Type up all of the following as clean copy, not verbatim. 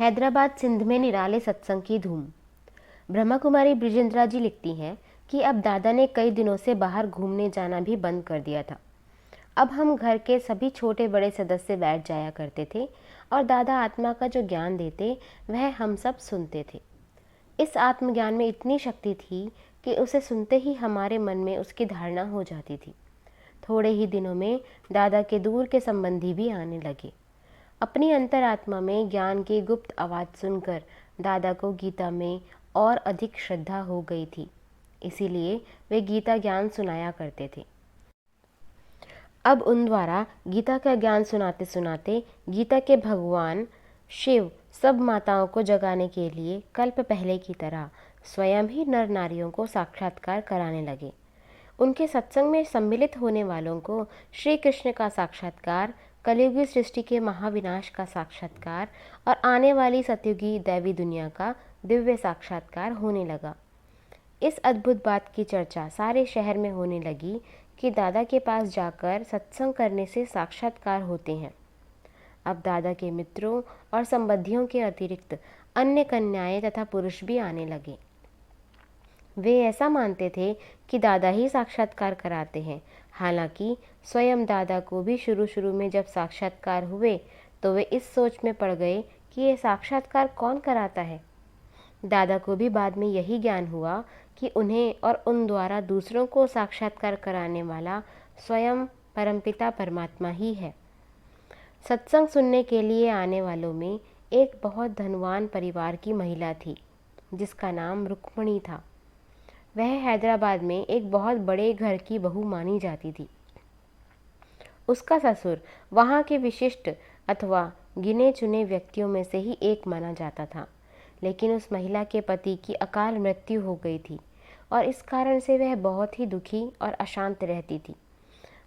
हैदराबाद सिंध में निराले सत्संग की धूम। ब्रह्मा कुमारी ब्रिजेंद्रा जी लिखती हैं कि अब दादा ने कई दिनों से बाहर घूमने जाना भी बंद कर दिया था। अब हम घर के सभी छोटे बड़े सदस्य बैठ जाया करते थे और दादा आत्मा का जो ज्ञान देते वह हम सब सुनते थे। इस आत्मज्ञान में इतनी शक्ति थी कि उसे सुनते ही हमारे मन में उसकी धारणा हो जाती थी। थोड़े ही दिनों में दादा के दूर के संबंधी भी आने लगे। अपनी अंतरात्मा में ज्ञान की गुप्त आवाज़ सुनकर दादा को गीता में और अधिक श्रद्धा हो गई थी। इसीलिए वे गीता ज्ञान सुनाया करते थे। अब उन द्वारा गीता का ज्ञान सुनाते सुनाते गीता के भगवान शिव सब माताओं को जगाने के लिए कल्प पहले की तरह स्वयं ही नर नारियों को साक्षात्कार कराने लगे। उनके सत्संग में सम्मिलित होने वालों को श्री कृष्ण का साक्षात्कार, कलयुगी सृष्टि के महाविनाश का साक्षात्कार और आने वाली सतयुगी दैवी दुनिया का दिव्य साक्षात्कार होने लगा। इस अद्भुत बात की चर्चा सारे शहर में होने लगी कि दादा के पास जाकर सत्संग करने से साक्षात्कार होते हैं। अब दादा के मित्रों और संबंधियों के अतिरिक्त अन्य कन्याएं तथा पुरुष भी आने लगे। वे ऐसा मानते थे कि दादा ही साक्षात्कार कराते हैं। हालांकि स्वयं दादा को भी शुरू में जब साक्षात्कार हुए तो वे इस सोच में पड़ गए कि ये साक्षात्कार कौन कराता है। दादा को भी बाद में यही ज्ञान हुआ कि उन्हें और उन द्वारा दूसरों को साक्षात्कार कराने वाला स्वयं परमपिता परमात्मा ही है। सत्संग सुनने के लिए आने वालों में एक बहुत धनवान परिवार की महिला थी जिसका नाम रुक्मणी था। वह हैदराबाद में एक बहुत बड़े घर की बहू मानी जाती थी। उसका ससुर वहाँ के विशिष्ट अथवा गिने चुने व्यक्तियों में से ही एक माना जाता था, लेकिन उस महिला के पति की अकाल मृत्यु हो गई थी और इस कारण से वह बहुत ही दुखी और अशांत रहती थी।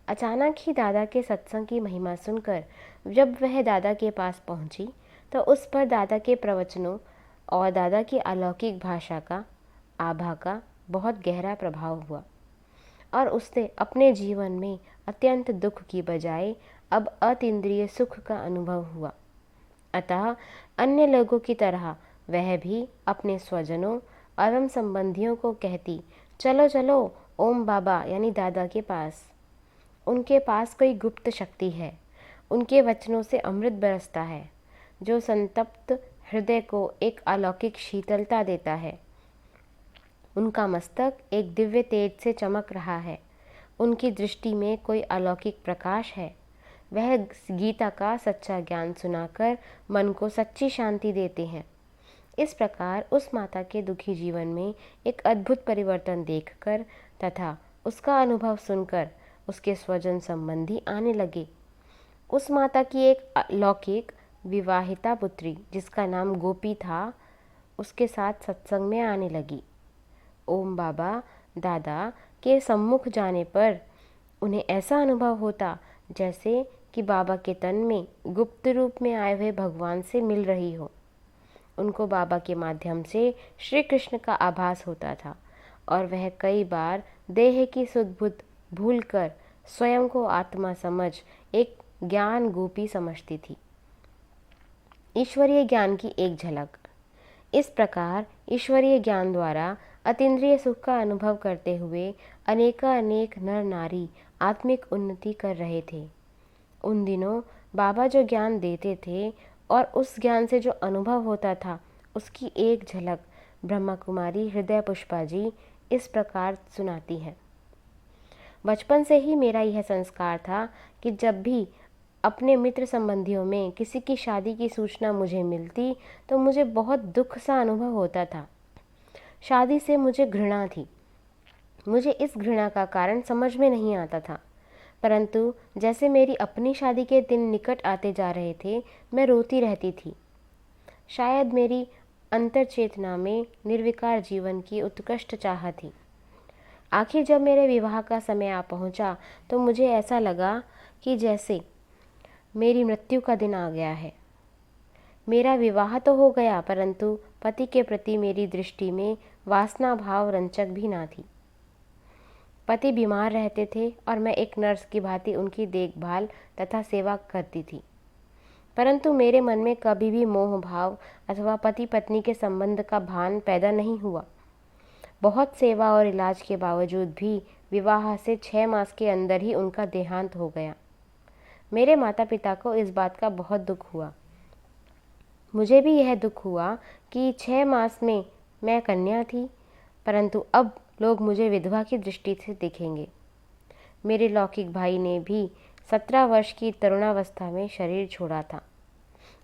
अचानक ही दादा के सत्संग की महिमा सुनकर जब वह दादा के पास पहुंची तो उस पर दादा के प्रवचनों और दादा की अलौकिक भाषा का, आभा का बहुत गहरा प्रभाव हुआ और उससे अपने जीवन में अत्यंत दुख की बजाय अब अतीन्द्रिय सुख का अनुभव हुआ। अतः अन्य लोगों की तरह वह भी अपने स्वजनों एवं संबंधियों को कहती, चलो चलो ओम बाबा यानी दादा के पास। उनके पास कोई गुप्त शक्ति है। उनके वचनों से अमृत बरसता है जो संतप्त हृदय को एक अलौकिक शीतलता देता है। उनका मस्तक एक दिव्य तेज से चमक रहा है। उनकी दृष्टि में कोई अलौकिक प्रकाश है। वह गीता का सच्चा ज्ञान सुनाकर मन को सच्ची शांति देते हैं। इस प्रकार उस माता के दुखी जीवन में एक अद्भुत परिवर्तन देखकर तथा उसका अनुभव सुनकर उसके स्वजन संबंधी आने लगे। उस माता की एक अलौकिक विवाहिता पुत्री जिसका नाम गोपी था उसके साथ सत्संग में आने लगी। ओम बाबा दादा के सम्मुख जाने पर उन्हें ऐसा अनुभव होता जैसे कि बाबा के तन में गुप्त रूप में आए हुए भगवान से मिल रही हो। उनको बाबा के माध्यम से श्री कृष्ण का आभास होता था और वह कई बार देह की सुध-बुध भूलकर स्वयं को आत्मा समझ एक ज्ञान गोपी समझती थी। ईश्वरीय ज्ञान की एक झलक। इस प्रकार ईश्वरीय ज्ञान द्वारा अतीन्द्रिय सुख का अनुभव करते हुए अनेक नर नारी आत्मिक उन्नति कर रहे थे। उन दिनों बाबा जो ज्ञान देते थे और उस ज्ञान से जो अनुभव होता था उसकी एक झलक ब्रह्मा कुमारी हृदय पुष्पा जी इस प्रकार सुनाती है। बचपन से ही मेरा यह संस्कार था कि जब भी अपने मित्र संबंधियों में किसी की शादी की सूचना मुझे मिलती तो मुझे बहुत दुख सा अनुभव होता था। शादी से मुझे घृणा थी। मुझे इस घृणा का कारण समझ में नहीं आता था, परंतु जैसे मेरी अपनी शादी के दिन निकट आते जा रहे थे मैं रोती रहती थी। शायद मेरी अंतर चेतना में निर्विकार जीवन की उत्कृष्ट चाह थी। आखिर जब मेरे विवाह का समय आ पहुंचा तो मुझे ऐसा लगा कि जैसे मेरी मृत्यु का दिन आ गया है। मेरा विवाह तो हो गया परंतु पति के प्रति मेरी दृष्टि में वासना भाव रंचक भी ना थी। पति बीमार रहते थे और मैं एक नर्स की भांति उनकी देखभाल तथा सेवा करती थी। परंतु मेरे मन में कभी भी मोह भाव अथवा पति पत्नी के संबंध का भान पैदा नहीं हुआ। बहुत सेवा और इलाज के बावजूद भी विवाह से 6 मास के अंदर ही उनका देहांत हो गया। मेरे माता पिता को इस बात का बहुत दुख हुआ। मुझे भी यह दुख हुआ कि 6 मास में मैं कन्या थी, परंतु अब लोग मुझे विधवा की दृष्टि से देखेंगे। मेरे लौकिक भाई ने भी 17 वर्ष की तरुणावस्था में शरीर छोड़ा था।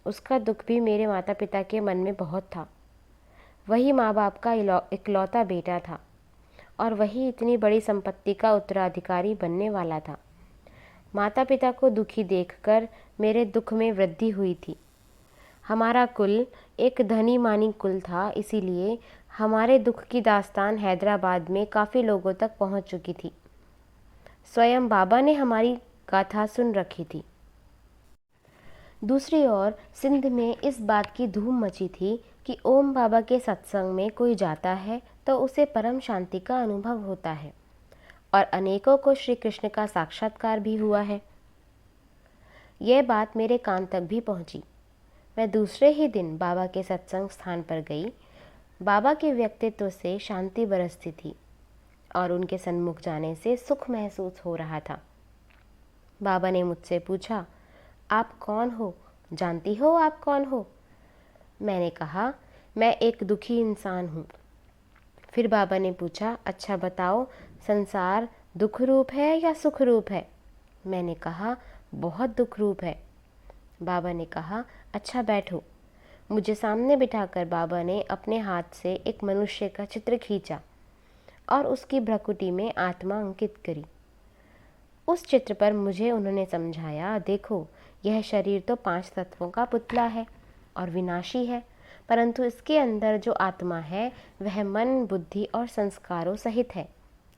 उसका दुख भी मेरे माता पिता के मन में बहुत था। वही माँ बाप का इकलौता बेटा था और वही इतनी बड़ी संपत्ति का उत्तराधिकारी बनने वाला था। माता पिता को दुखी देखकर मेरे दुख में वृद्धि हुई थी। हमारा कुल एक धनी मानी कुल था, इसीलिए हमारे दुख की दास्तान हैदराबाद में काफ़ी लोगों तक पहुंच चुकी थी। स्वयं बाबा ने हमारी गाथा सुन रखी थी। दूसरी ओर सिंध में इस बात की धूम मची थी कि ओम बाबा के सत्संग में कोई जाता है तो उसे परम शांति का अनुभव होता है और अनेकों को श्री कृष्ण का साक्षात्कार भी हुआ है। यह बात मेरे कान तक भी पहुंची। मैं दूसरे ही दिन बाबा के सत्संग स्थान पर गई। बाबा के व्यक्तित्व से शांति बरसती थी और उनके सन्मुख जाने से सुख महसूस हो रहा था। बाबा ने मुझसे पूछा, आप कौन हो? जानती हो आप कौन हो? मैंने कहा, मैं एक दुखी इंसान हूँ। फिर बाबा ने पूछा, अच्छा बताओ, संसार दुख रूप है या सुख रूप है? मैंने कहा, बहुत दुख रूप है। बाबा ने कहा, अच्छा बैठो। मुझे सामने बिठाकर बाबा ने अपने हाथ से एक मनुष्य का चित्र खींचा और उसकी भ्रकुटी में आत्मा अंकित करी। उस चित्र पर मुझे उन्होंने समझाया, देखो यह शरीर तो 5 तत्वों का पुतला है और विनाशी है, परंतु इसके अंदर जो आत्मा है वह मन, बुद्धि और संस्कारों सहित है,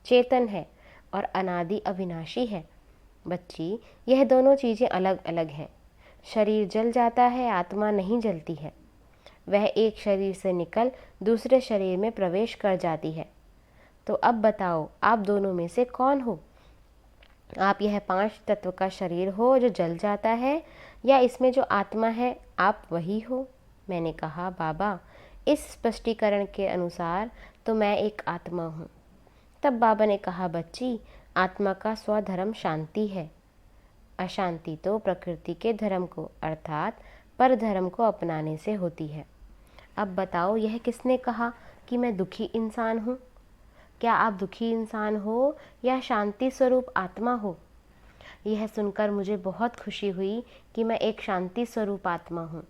चेतन है और अनादि अविनाशी है। बच्ची, यह दोनों चीज़ें अलग अलग हैं। शरीर जल जाता है, आत्मा नहीं जलती है। वह एक शरीर से निकल दूसरे शरीर में प्रवेश कर जाती है। तो अब बताओ, आप दोनों में से कौन हो? आप यह 5 तत्व का शरीर हो जो जल जाता है, या इसमें जो आत्मा है आप वही हो? मैंने कहा, बाबा इस स्पष्टीकरण के अनुसार तो मैं एक आत्मा हूँ। तब बाबा ने कहा, बच्ची, आत्मा का स्वधर्म शांति है। अशांति तो प्रकृति के धर्म को अर्थात पर धर्म को अपनाने से होती है। अब बताओ, यह किसने कहा कि मैं दुखी इंसान हूँ? क्या आप दुखी इंसान हो या शांति स्वरूप आत्मा हो? यह सुनकर मुझे बहुत खुशी हुई कि मैं एक शांति स्वरूप आत्मा हूँ।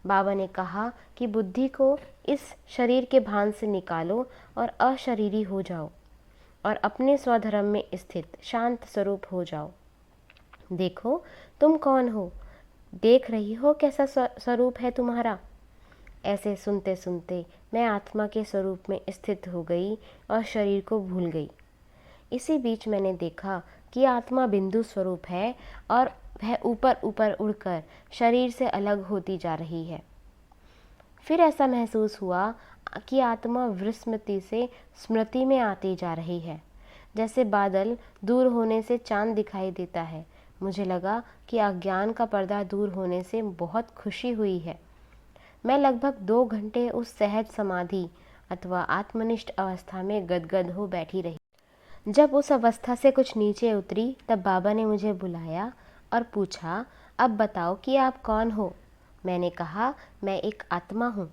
बाबा ने कहा कि बुद्धि को इस शरीर के भान से निकालो और अशरीरी हो जाओ और अपने स्वधर्म में स्थित शांत स्वरूप हो जाओ। देखो तुम कौन हो, देख रही हो कैसा स्वरूप है तुम्हारा। ऐसे सुनते सुनते मैं आत्मा के स्वरूप में स्थित हो गई और शरीर को भूल गई। इसी बीच मैंने देखा कि आत्मा बिंदु स्वरूप है और वह ऊपर ऊपर उड़कर शरीर से अलग होती जा रही है। फिर ऐसा महसूस हुआ कि आत्मा विस्मृति से स्मृति में आती जा रही है, जैसे बादल दूर होने से चांद दिखाई देता है। मुझे लगा कि अज्ञान का पर्दा दूर होने से बहुत खुशी हुई है। मैं लगभग 2 घंटे उस सहज समाधि अथवा आत्मनिष्ठ अवस्था में गदगद हो बैठी रही। जब उस अवस्था से कुछ नीचे उतरी तब बाबा ने मुझे बुलाया और पूछा, अब बताओ कि आप कौन हो? मैंने कहा, मैं एक आत्मा हूँ।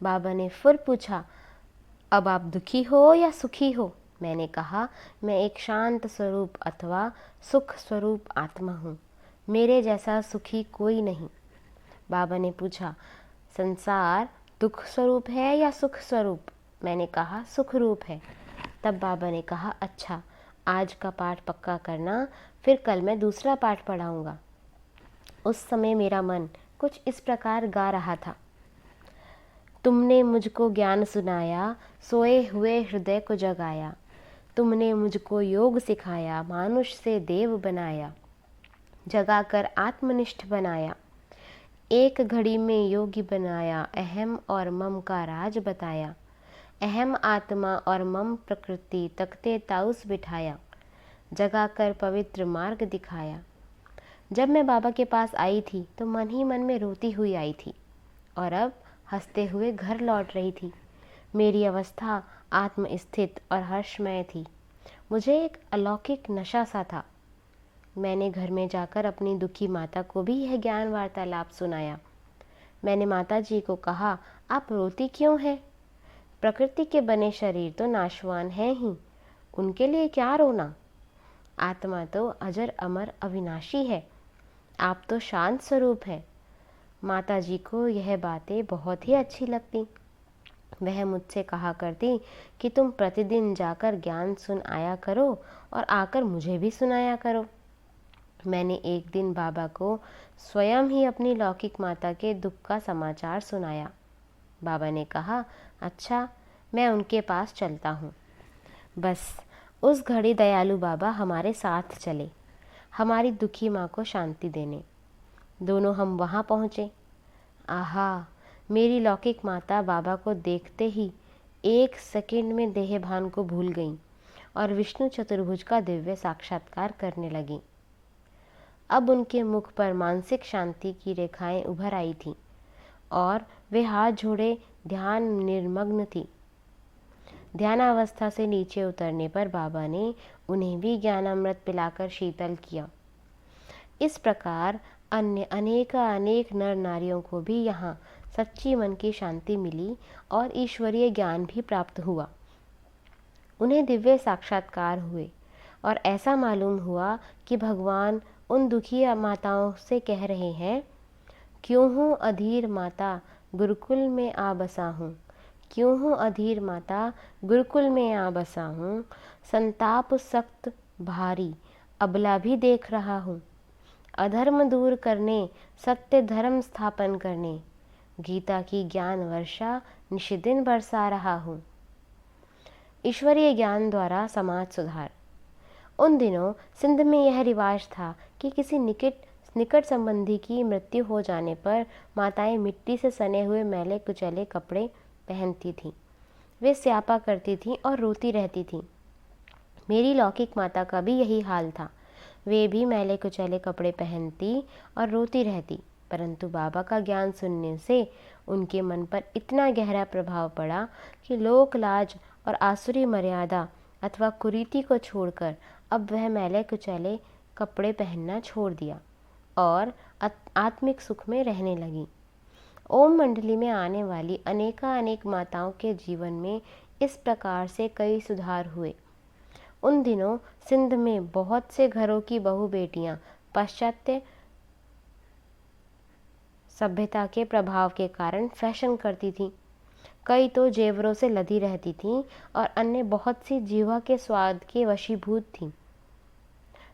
बाबा ने फिर पूछा, अब आप दुखी हो या सुखी हो? मैंने कहा, मैं एक शांत स्वरूप अथवा सुख स्वरूप आत्मा हूँ। मेरे जैसा सुखी कोई नहीं। बाबा ने पूछा, संसार दुख स्वरूप है या सुख स्वरूप? मैंने कहा, सुख रूप है। तब बाबा ने कहा, अच्छा, आज का पाठ पक्का करना, फिर कल मैं दूसरा पाठ पढ़ाऊँगा। उस समय मेरा मन कुछ इस प्रकार गा रहा था, तुमने मुझको ज्ञान सुनाया, सोए हुए हृदय को जगाया। तुमने मुझको योग सिखाया, मानुष से देव बनाया। जगाकर आत्मनिष्ठ बनाया, एक घड़ी में योगी बनाया। अहम और मम का राज बताया। अहम आत्मा और मम प्रकृति तख्ते ताउस बिठाया। जगाकर पवित्र मार्ग दिखाया। जब मैं बाबा के पास आई थी तो मन ही मन में रोती हुई आई थी और अब हंसते हुए घर लौट रही थी। मेरी अवस्था आत्मस्थित और हर्षमय थी। मुझे एक अलौकिक नशा सा था। मैंने घर में जाकर अपनी दुखी माता को भी यह ज्ञान वार्तालाप सुनाया। मैंने माता जी को कहा, आप रोती क्यों हैं? प्रकृति के बने शरीर तो नाशवान है ही, उनके लिए क्या रोना? आत्मा तो अजर अमर अविनाशी है। आप तो शांत स्वरूप हैं। माता जी को यह बातें बहुत ही अच्छी लगती। वह मुझसे कहा करती कि तुम प्रतिदिन जाकर ज्ञान सुन आया करो और आकर मुझे भी सुनाया करो। मैंने एक दिन बाबा को स्वयं ही अपनी लौकिक माता के दुख का समाचार सुनाया। बाबा ने कहा, अच्छा, मैं उनके पास चलता हूँ। बस उस घड़ी दयालु बाबा हमारे साथ चले, हमारी दुखी माँ को शांति देने। दोनों हम वहाँ पहुँचे। आहा, मेरी लौकिक माता बाबा को देखते ही 1 सेकंड में देहभान को भूल गईं और विष्णु चतुर्भुज का दिव्य साक्षात्कार करने लगीं। अब उनके मुख पर मानसिक शांति की रेखाएं उभर आई थीं और वे हाथ जोड़े ध्यान निर्मग्न थी। ध्यानावस्था से नीचे उतरने पर बाबा ने उन्हें भी ज्ञानामृत पिलाकर शीतल किया। इस प्रकार अन्य अनेक नर नारियों को भी यहाँ सच्ची मन की शांति मिली और ईश्वरीय ज्ञान भी प्राप्त हुआ। उन्हें दिव्य साक्षात्कार हुए और ऐसा मालूम हुआ कि भगवान उन दुखी माताओं से कह रहे हैं, क्यों हूँ अधीर माता गुरुकुल में आ बसा हूँ, क्यों हूँ अधीर माता गुरुकुल में आ बसा हूँ, संताप सख्त भारी अबला भी देख रहा हूँ, अधर्म दूर करने सत्य धर्म स्थापन करने गीता की ज्ञान वर्षा निशिदिन बरसा रहा हूँ। ईश्वरीय ज्ञान द्वारा समाज सुधार। उन दिनों सिंध में यह रिवाज था कि किसी निकट संबंधी की मृत्यु हो जाने पर माताएं मिट्टी से सने हुए मैले कुचैले कपड़े पहनती थीं। वे स्यापा करती थीं और रोती रहती थीं। मेरी लौकिक माता का भी यही हाल था। वे भी मैले कुचैले कपड़े पहनती और रोती रहती, परंतु बाबा का ज्ञान सुनने से उनके मन पर इतना गहरा प्रभाव पड़ा कि लोक लाज और आसुरी मर्यादा अथवा कुरीति को छोड़कर अब वह मैले कुचैले कपड़े पहनना छोड़ दिया और आत्मिक सुख में रहने लगी। ओम मंडली में आने वाली अनेक माताओं के जीवन में इस प्रकार से कई सुधार हुए। उन दिनों सिंध में बहुत से घरों की बहू बेटियां पाश्चात्य सभ्यता के प्रभाव के कारण फैशन करती थीं। कई तो जेवरों से लदी रहती थीं और अन्य बहुत सी जीवा के स्वाद के वशीभूत थीं।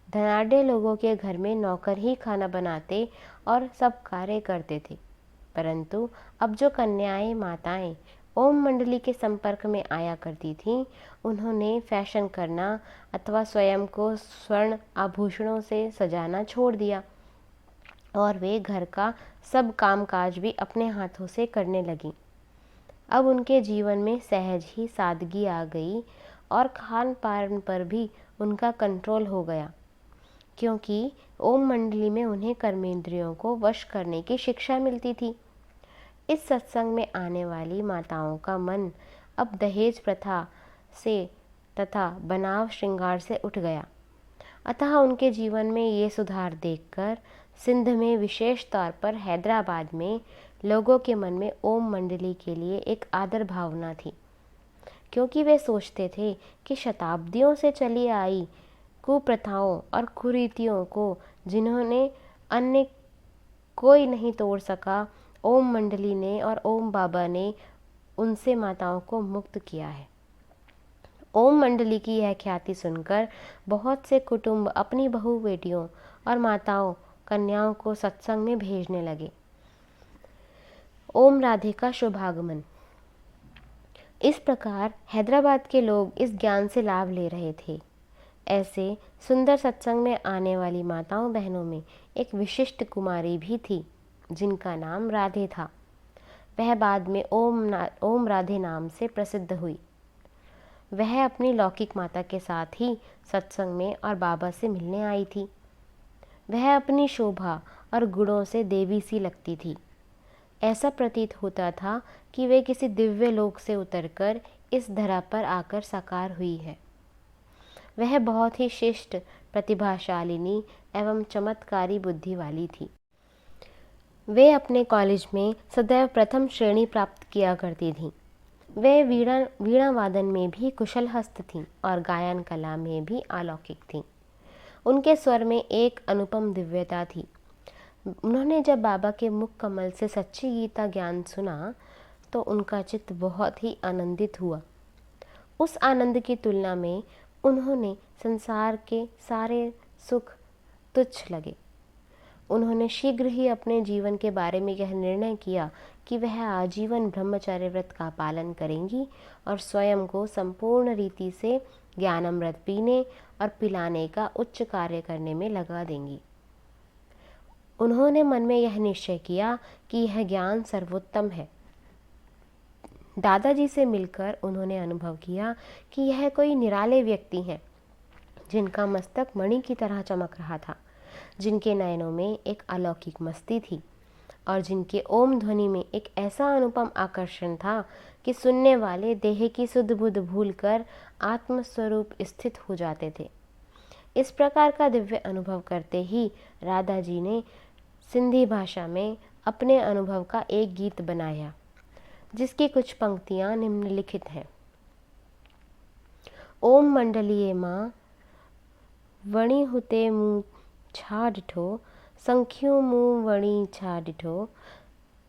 धनाढ्य लोगों के घर में नौकर ही खाना बनाते और सब कार्य करते थे, परंतु अब जो कन्याएं माताएं ओम मंडली के संपर्क में आया करती थीं, उन्होंने फैशन करना अथवा स्वयं को स्वर्ण आभूषणों से सजाना छोड़ दिया और वे घर का सब कामकाज भी अपने हाथों से करने लगीं। अब उनके जीवन में सहज ही सादगी आ गई और खान पान पर भी उनका कंट्रोल हो गया, क्योंकि ओम मंडली में उन्हें कर्मेंद्रियों को वश करने की शिक्षा मिलती थी। इस सत्संग में आने वाली माताओं का मन अब दहेज प्रथा से तथा बनाव श्रृंगार से उठ गया। अतः उनके जीवन में ये सुधार देखकर सिंध में, विशेष तौर पर हैदराबाद में, लोगों के मन में ओम मंडली के लिए एक आदर भावना थी, क्योंकि वे सोचते थे कि शताब्दियों से चली आई कुप्रथाओं और कुरीतियों को जिन्होंने अन्य कोई नहीं तोड़ सका, ओम मंडली ने और ओम बाबा ने उनसे माताओं को मुक्त किया है। ओम मंडली की यह ख्याति सुनकर बहुत से कुटुंब अपनी बहू बेटियों और माताओं कन्याओं को सत्संग में भेजने लगे। ओम राधे का शुभागमन। इस प्रकार हैदराबाद के लोग इस ज्ञान से लाभ ले रहे थे। ऐसे सुंदर सत्संग में आने वाली माताओं बहनों में एक विशिष्ट कुमारी भी थी जिनका नाम राधे था। वह बाद में ओम राधे नाम से प्रसिद्ध हुई। वह अपनी लौकिक माता के साथ ही सत्संग में और बाबा से मिलने आई थी। वह अपनी शोभा और गुणों से देवी सी लगती थी। ऐसा प्रतीत होता था कि वे किसी दिव्य लोक से उतरकर इस धरा पर आकर साकार हुई है। वह बहुत ही शिष्ट, प्रतिभाशालिनी एवं चमत्कारी बुद्धि वाली थी। वे अपने कॉलेज में सदैव प्रथम श्रेणी प्राप्त किया करती थीं। वे वीणा वादन में भी कुशल हस्त थीं और गायन कला में भी अलौकिक थीं। उनके स्वर में एक अनुपम दिव्यता थी। उन्होंने जब बाबा के मुख कमल से सच्ची गीता ज्ञान सुना तो उनका चित्त बहुत ही आनंदित हुआ। उस आनंद की तुलना में उन्होंने संसार के सारे सुख तुच्छ लगे। उन्होंने शीघ्र ही अपने जीवन के बारे में यह निर्णय किया कि वह आजीवन ब्रह्मचर्य व्रत का पालन करेंगी और स्वयं को संपूर्ण रीति से ज्ञानामृत पीने और पिलाने का उच्च कार्य करने में लगा देंगी। उन्होंने मन में यह निश्चय किया कि यह ज्ञान सर्वोत्तम है। दादाजी से मिलकर उन्होंने अनुभव किया कि यह कोई निराले व्यक्ति हैं, जिनका मस्तक मणि की तरह चमक रहा था, जिनके नयनों में एक अलौकिक मस्ती थी और जिनके ओम ध्वनि में एक ऐसा अनुपम आकर्षण था कि सुनने वाले देह की सुध बुध भूलकर आत्मस्वरूप स्थित हो जाते थे। इस प्रकार का दिव्य अनुभव करते ही राधा जी ने सिंधी भाषा में अपने अनुभव का एक गीत बनाया, जिसकी कुछ पंक्तियां निम्नलिखित हैं। ओम मंडलीय माँ वणी हुते मुँह छा डिठो, संख्यो मुँह वणी छा डिठो।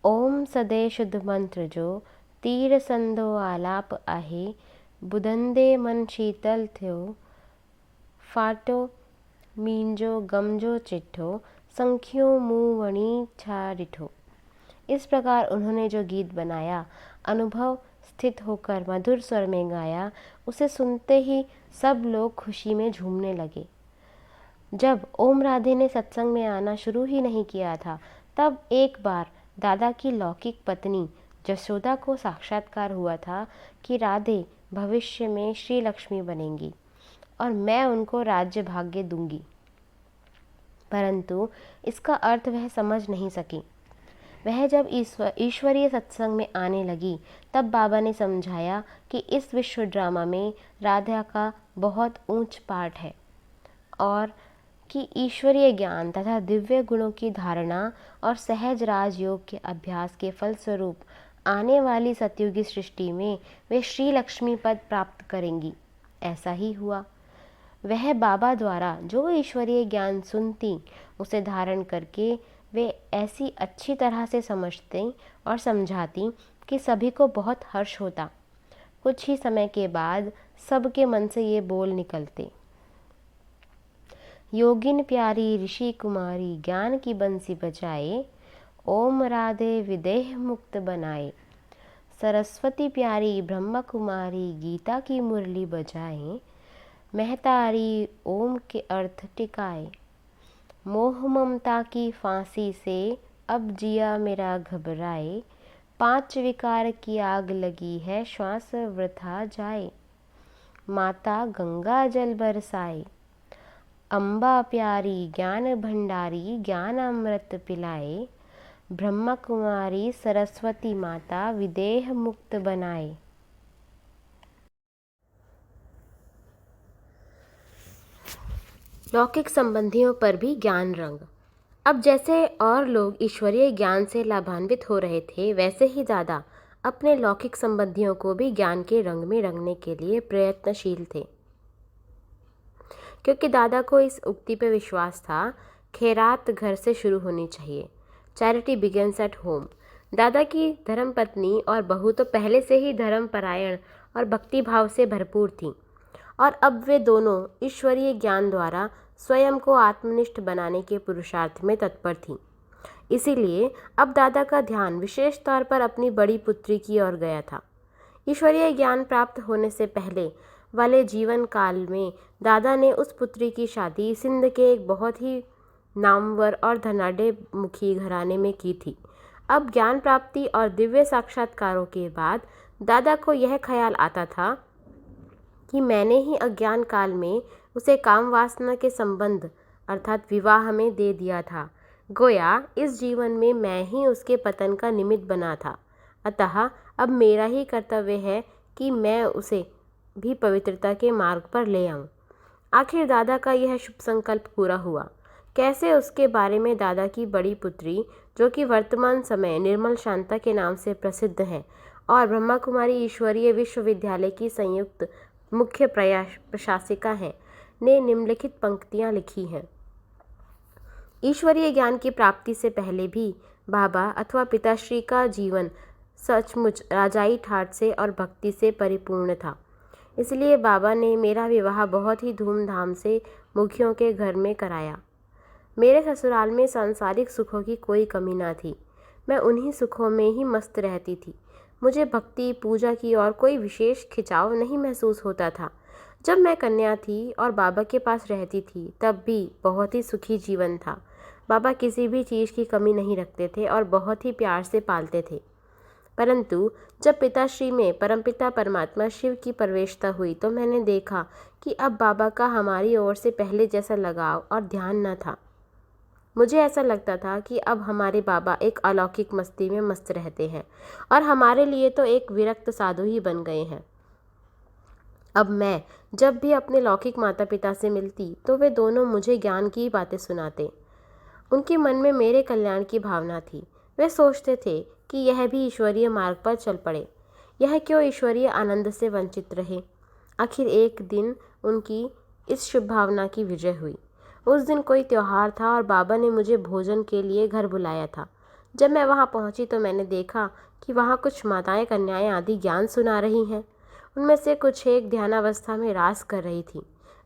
ओम सदे शुद्ध मंत्र जो तीर संदो आलाप आहे, बुधंदे मन शीतल थियो, फाटो मींजो गमजो चिट्ठो, संख्यो मुँह वणी छा डिठो। इस प्रकार उन्होंने जो गीत बनाया, अनुभव स्थित होकर मधुर स्वर में गाया, उसे सुनते ही सब लोग खुशी में झूमने लगे। जब ओम राधे ने सत्संग में आना शुरू ही नहीं किया था, तब एक बार दादा की लौकिक पत्नी जसोदा को साक्षात्कार हुआ था कि राधे भविष्य में श्री लक्ष्मी बनेंगी और मैं उनको राज्य भाग्य दूंगी। परंतु इसका अर्थ वह समझ नहीं सकी। वह जब ईश्वरीय सत्संग में आने लगी, तब बाबा ने समझाया कि इस विश्व ड्रामा में राधा का बहुत ऊंच पाठ है और कि ईश्वरीय ज्ञान तथा दिव्य गुणों की धारणा और सहज राजयोग के अभ्यास के फलस्वरूप आने वाली सतयुगी सृष्टि में वे श्री लक्ष्मी पद प्राप्त करेंगी। ऐसा ही हुआ। वह बाबा द्वारा जो ईश्वरीय ज्ञान सुनती, उसे धारण करके वे ऐसी अच्छी तरह से समझते और समझाती कि सभी को बहुत हर्ष होता। कुछ ही समय के बाद सबके मन से ये बोल निकलते, योगिन प्यारी ऋषि कुमारी ज्ञान की बंसी बजाए, ओम राधे विदेह मुक्त बनाए। सरस्वती प्यारी ब्रह्म कुमारी गीता की मुरली बजाए, महतारी ओम के अर्थ टिकाए। मोह ममता की फांसी से अब जिया मेरा घबराए, 5 विकार की आग लगी है श्वास वृथा जाए। माता गंगा जल बरसाए, अम्बा प्यारी ज्ञान भंडारी ज्ञान अमृत पिलाए। ब्रह्म कुमारी सरस्वती माता विदेह मुक्त बनाए। लौकिक संबंधियों पर भी ज्ञान रंग। अब जैसे और लोग ईश्वरीय ज्ञान से लाभान्वित हो रहे थे, वैसे ही दादा अपने लौकिक संबंधियों को भी ज्ञान के रंग में रंगने के लिए प्रयत्नशील थे, क्योंकि दादा को इस उक्ति पर विश्वास था, खैरात घर से शुरू होनी चाहिए, चैरिटी बिगिंस एट होम। दादा की धर्मपत्नी और बहू तो पहले से ही धर्मपरायण और भक्ति भाव से भरपूर थीं, और अब वे दोनों ईश्वरीय ज्ञान द्वारा स्वयं को आत्मनिष्ठ बनाने के पुरुषार्थ में तत्पर थीं। इसीलिए अब दादा का ध्यान विशेष तौर पर अपनी बड़ी पुत्री की ओर गया था। ईश्वरीय ज्ञान प्राप्त होने से पहले वाले जीवन काल में दादा ने उस पुत्री की शादी सिंध के एक बहुत ही नामवर और धनाढ्य मुखी घराने में की थी। अब ज्ञान प्राप्ति और दिव्य साक्षात्कारों के बाद दादा को यह ख्याल आता था कि मैंने ही अज्ञान काल में उसे काम वासना के संबंध अर्थात विवाह में दे दिया था। गोया इस जीवन में मैं ही उसके पतन का निमित्त बना था। अतः अब मेरा ही कर्तव्य है कि मैं उसे भी पवित्रता के मार्ग पर ले आऊं। आखिर दादा का यह शुभ संकल्प पूरा हुआ। कैसे उसके बारे में दादा की बड़ी पुत्री, जो कि वर्तमान समय निर्मल शांता के नाम से प्रसिद्ध है और ब्रह्मा कुमारी ईश्वरीय विश्वविद्यालय की संयुक्त मुख्य प्रशासिका हैं, ने निम्नलिखित पंक्तियां लिखी हैं। ईश्वरीय ज्ञान की प्राप्ति से पहले भी बाबा अथवा पिताश्री का जीवन सचमुच राजाई ठाठ से और भक्ति से परिपूर्ण था। इसलिए बाबा ने मेरा विवाह बहुत ही धूमधाम से मुखियों के घर में कराया। मेरे ससुराल में सांसारिक सुखों की कोई कमी ना थी। मैं उन्हीं सुखों में ही मस्त रहती थी। मुझे भक्ति पूजा की और कोई विशेष खिंचाव नहीं महसूस होता था। जब मैं कन्या थी और बाबा के पास रहती थी तब भी बहुत ही सुखी जीवन था। बाबा किसी भी चीज़ की कमी नहीं रखते थे और बहुत ही प्यार से पालते थे। परंतु जब पिताश्री में परमपिता परमात्मा शिव की प्रवेशता हुई तो मैंने देखा कि अब बाबा का हमारी ओर से पहले जैसा लगाव और ध्यान न था। मुझे ऐसा लगता था कि अब हमारे बाबा एक अलौकिक मस्ती में मस्त रहते हैं और हमारे लिए तो एक विरक्त साधु ही बन गए हैं। अब मैं जब भी अपने लौकिक माता पिता से मिलती तो वे दोनों मुझे ज्ञान की बातें सुनाते। उनके मन में मेरे कल्याण की भावना थी। वे सोचते थे कि यह भी ईश्वरीय मार्ग पर चल पड़े। यह क्यों ईश्वरीय आनंद से वंचित रहे। आखिर एक दिन उनकी इस शुभ भावना की विजय हुई। उस दिन कोई त्यौहार था और बाबा ने मुझे भोजन के लिए घर बुलाया था। जब मैं वहां पहुंची तो मैंने देखा कि वहां कुछ माताएं कन्याएं आदि ज्ञान सुना रही हैं। उनमें से कुछ एक ध्यानावस्था में रास कर रही थी।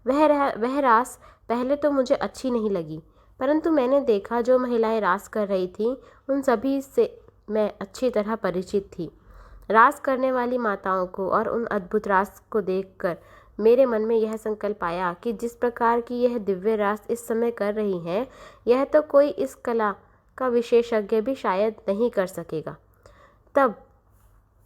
वह रास पहले तो मुझे अच्छी नहीं लगी, परंतु मैंने देखा जो महिलाएं रास कर रही थीं उन सभी से मैं अच्छी तरह परिचित थी। रास करने वाली माताओं को और उन अद्भुत रास को देखकर मेरे मन में यह संकल्प आया कि जिस प्रकार की यह दिव्य रास इस समय कर रही हैं, यह तो कोई इस कला का विशेषज्ञ भी शायद नहीं कर सकेगा। तब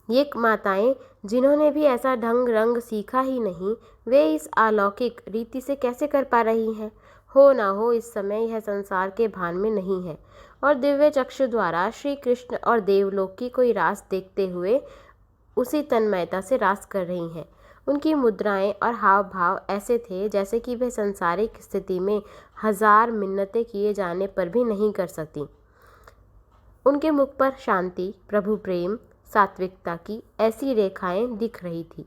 ये माताएं जिन्होंने भी ऐसा ढंग रंग सीखा ही नहीं, वे इस अलौकिक रीति से कैसे कर पा रही हैं। हो ना हो इस समय यह संसार के भान में नहीं है और दिव्य चक्षु द्वारा श्री कृष्ण और देवलोक की कोई रास देखते हुए उसी तन्मयता से रास कर रही हैं। उनकी मुद्राएं और हाव भाव ऐसे थे जैसे कि वे संसारिक स्थिति में 1000 मिन्नतें किए जाने पर भी नहीं कर सकती। उनके मुख पर शांति, प्रभु प्रेम, सात्विकता की ऐसी रेखाएं दिख रही थी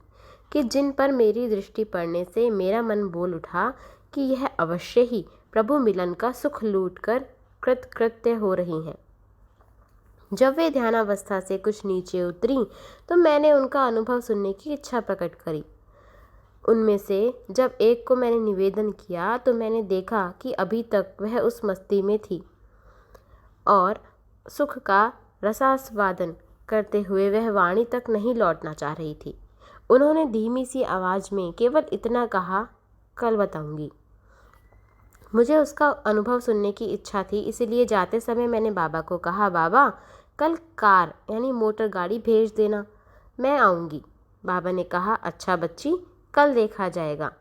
कि जिन पर मेरी दृष्टि पड़ने से मेरा मन बोल उठा कि यह अवश्य ही प्रभु मिलन का सुख लूटकर कृतकृत्य हो रही हैं। जब वे ध्यानावस्था से कुछ नीचे उतरी तो मैंने उनका अनुभव सुनने की इच्छा प्रकट करी। उनमें से जब एक को मैंने निवेदन किया तो मैंने देखा कि अभी तक वह उस मस्ती में थी और सुख का रसास्वादन करते हुए वह वाणी तक नहीं लौटना चाह रही थी। उन्होंने धीमी सी आवाज़ में केवल इतना कहा, कल बताऊंगी। मुझे उसका अनुभव सुनने की इच्छा थी, इसलिए जाते समय मैंने बाबा को कहा, बाबा कल कार यानी मोटर गाड़ी भेज देना, मैं आऊँगी। बाबा ने कहा, अच्छा बच्ची, कल देखा जाएगा।